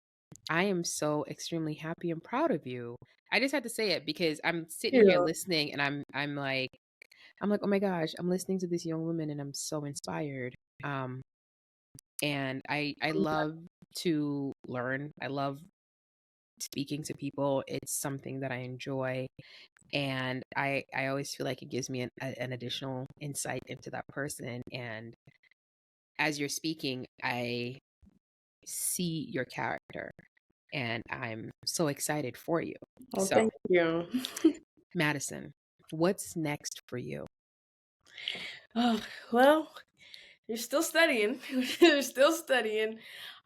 [SPEAKER 1] I am so extremely happy and proud of you. I just had to say it because I'm sitting here
[SPEAKER 2] Yeah.
[SPEAKER 1] listening, and I'm like, oh my gosh, I'm listening to this young woman, and I'm so inspired. Um, and I love to learn. I love speaking to people. It's something that I enjoy, and I always feel like it gives me an additional insight into that person. And as you're speaking, I see your character, and I'm so excited for you.
[SPEAKER 2] Oh,
[SPEAKER 1] So,
[SPEAKER 2] thank you.
[SPEAKER 1] Madison, what's next for you?
[SPEAKER 2] Oh, well, you're still studying. You're still studying.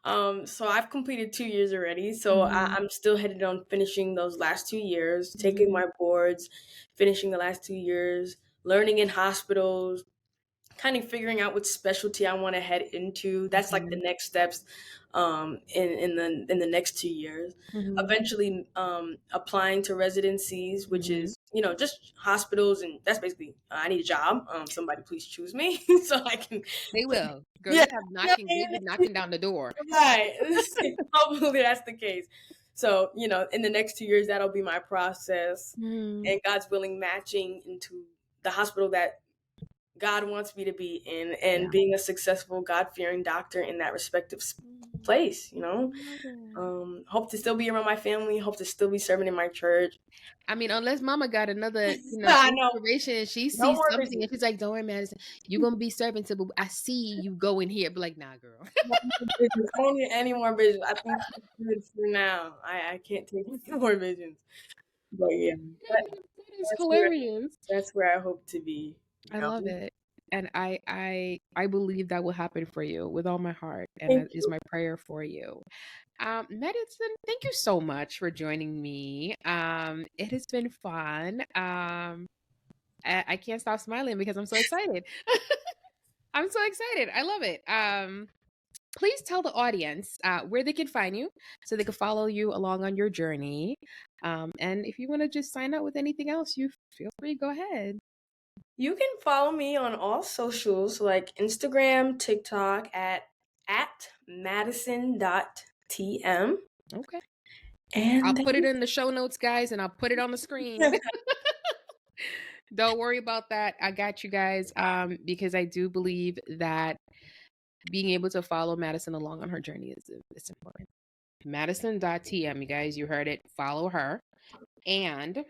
[SPEAKER 2] So I've completed 2 years already. So
[SPEAKER 1] Mhm.
[SPEAKER 2] I'm still headed on finishing those last 2 years, taking
[SPEAKER 1] Mhm.
[SPEAKER 2] my boards, finishing the last 2 years, learning in hospitals, kind of figuring out what specialty I want to head into. That's like the
[SPEAKER 1] Mhm.
[SPEAKER 2] next steps in the next 2 years.
[SPEAKER 1] Mhm.
[SPEAKER 2] Eventually applying to residencies, which
[SPEAKER 1] Mhm.
[SPEAKER 2] is just hospitals, and that's basically I need a job. Somebody please choose me so I can.
[SPEAKER 1] They will. Girl,
[SPEAKER 2] Yeah,
[SPEAKER 1] they have knocking, they've been knocking down the door.
[SPEAKER 2] right. Hopefully that's the case. So in the next 2 years, that'll be my process,
[SPEAKER 1] Mhm.
[SPEAKER 2] and God's willing, matching into the hospital that God wants me to be in, and
[SPEAKER 1] Yeah.
[SPEAKER 2] being a successful, God fearing doctor in that respective
[SPEAKER 1] Mhm.
[SPEAKER 2] place.
[SPEAKER 1] I love it.
[SPEAKER 2] Hope to still be around my family. Hope to still be serving in my church.
[SPEAKER 1] I mean, unless mama got another,
[SPEAKER 2] I know.
[SPEAKER 1] inspiration, and she
[SPEAKER 2] No
[SPEAKER 1] sees
[SPEAKER 2] more
[SPEAKER 1] something,
[SPEAKER 2] visions.
[SPEAKER 1] and she's like, don't worry, Madison, you're gonna be serving to, but I see you go in here. Be like, nah, girl.
[SPEAKER 2] No more visions. I don't need any more visions. I think that's good for now. I can't take any more visions. But yeah,
[SPEAKER 1] That is
[SPEAKER 2] that's where
[SPEAKER 1] hilarious.
[SPEAKER 2] that's where I hope to be.
[SPEAKER 1] I love it. And I believe that will happen for you with all my heart. And
[SPEAKER 2] Thank
[SPEAKER 1] that is
[SPEAKER 2] you.
[SPEAKER 1] my prayer for you. Madison, thank you so much for joining me. It has been fun. I can't stop smiling because I'm so excited. I'm so excited. I love it. Please tell the audience where they can find you so they can follow you along on your journey. And if you want to just sign up with anything else, you feel free. Go ahead.
[SPEAKER 2] You can follow me on all socials like Instagram, TikTok at at madison.tm.
[SPEAKER 1] Okay.
[SPEAKER 2] And
[SPEAKER 1] I'll put it in the show notes, guys, and I'll put it on the screen. Don't worry about that. I got you guys. Because I do believe that being able to follow Madison along on her journey is important. Madison.tm, you guys, you heard it. Follow her. And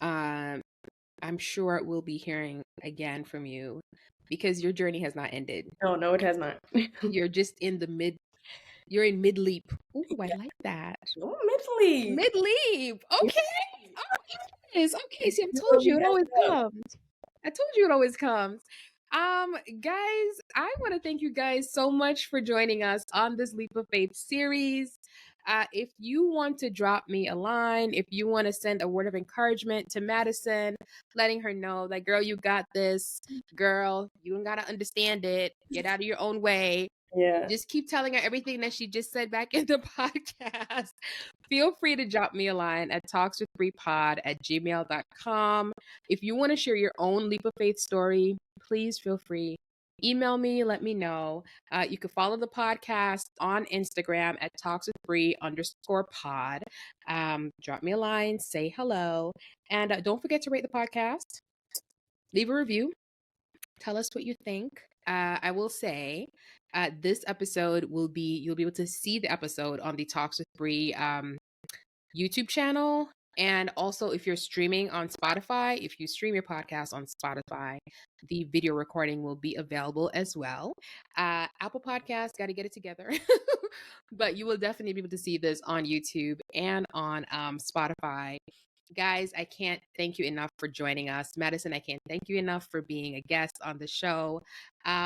[SPEAKER 1] I'm sure we'll be hearing again from you because your journey has not ended.
[SPEAKER 2] No, it has not.
[SPEAKER 1] You're just you're in mid-leap. Ooh, I like that.
[SPEAKER 2] Oh, mid-leap.
[SPEAKER 1] Mid-leap. Okay. Okay. See, I told you it always comes. Guys, I want to thank you guys so much for joining us on this Leap of Faith series. If you want to drop me a line, if you want to send a word of encouragement to Madison, letting her know that, girl, you got this. Girl, you don't got to understand it. Get out of your own way.
[SPEAKER 2] Yeah.
[SPEAKER 1] Just keep telling her everything that she just said back in the podcast. Feel free to drop me a line at talkswithbripod@gmail.com. If you want to share your own Leap of Faith story, please feel free. Email me, let me know. You can follow the podcast on Instagram at talkswithbri_pod. Drop me a line, say hello. And don't forget to rate the podcast. Leave a review. Tell us what you think. I will say this episode you'll be able to see the episode on the Talks with Bri YouTube channel. And also, if you're streaming on Spotify, if you stream your podcast on Spotify, the video recording will be available as well. Apple Podcasts, got to get it together. But you will definitely be able to see this on YouTube and on Spotify. Guys, I can't thank you enough for joining us. Madison, I can't thank you enough for being a guest on the show.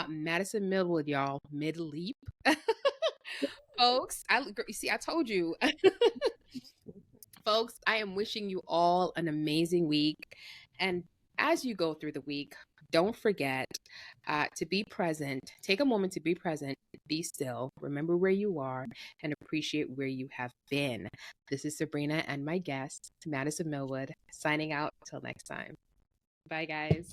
[SPEAKER 1] Madison Millwood, y'all, mid-leap. Folks, I told you. Folks, I am wishing you all an amazing week. And as you go through the week, don't forget to be present. Take a moment to be present, be still, remember where you are, and appreciate where you have been. This is Sabrina and my guest, Madison Millwood, signing out till next time. Bye, guys.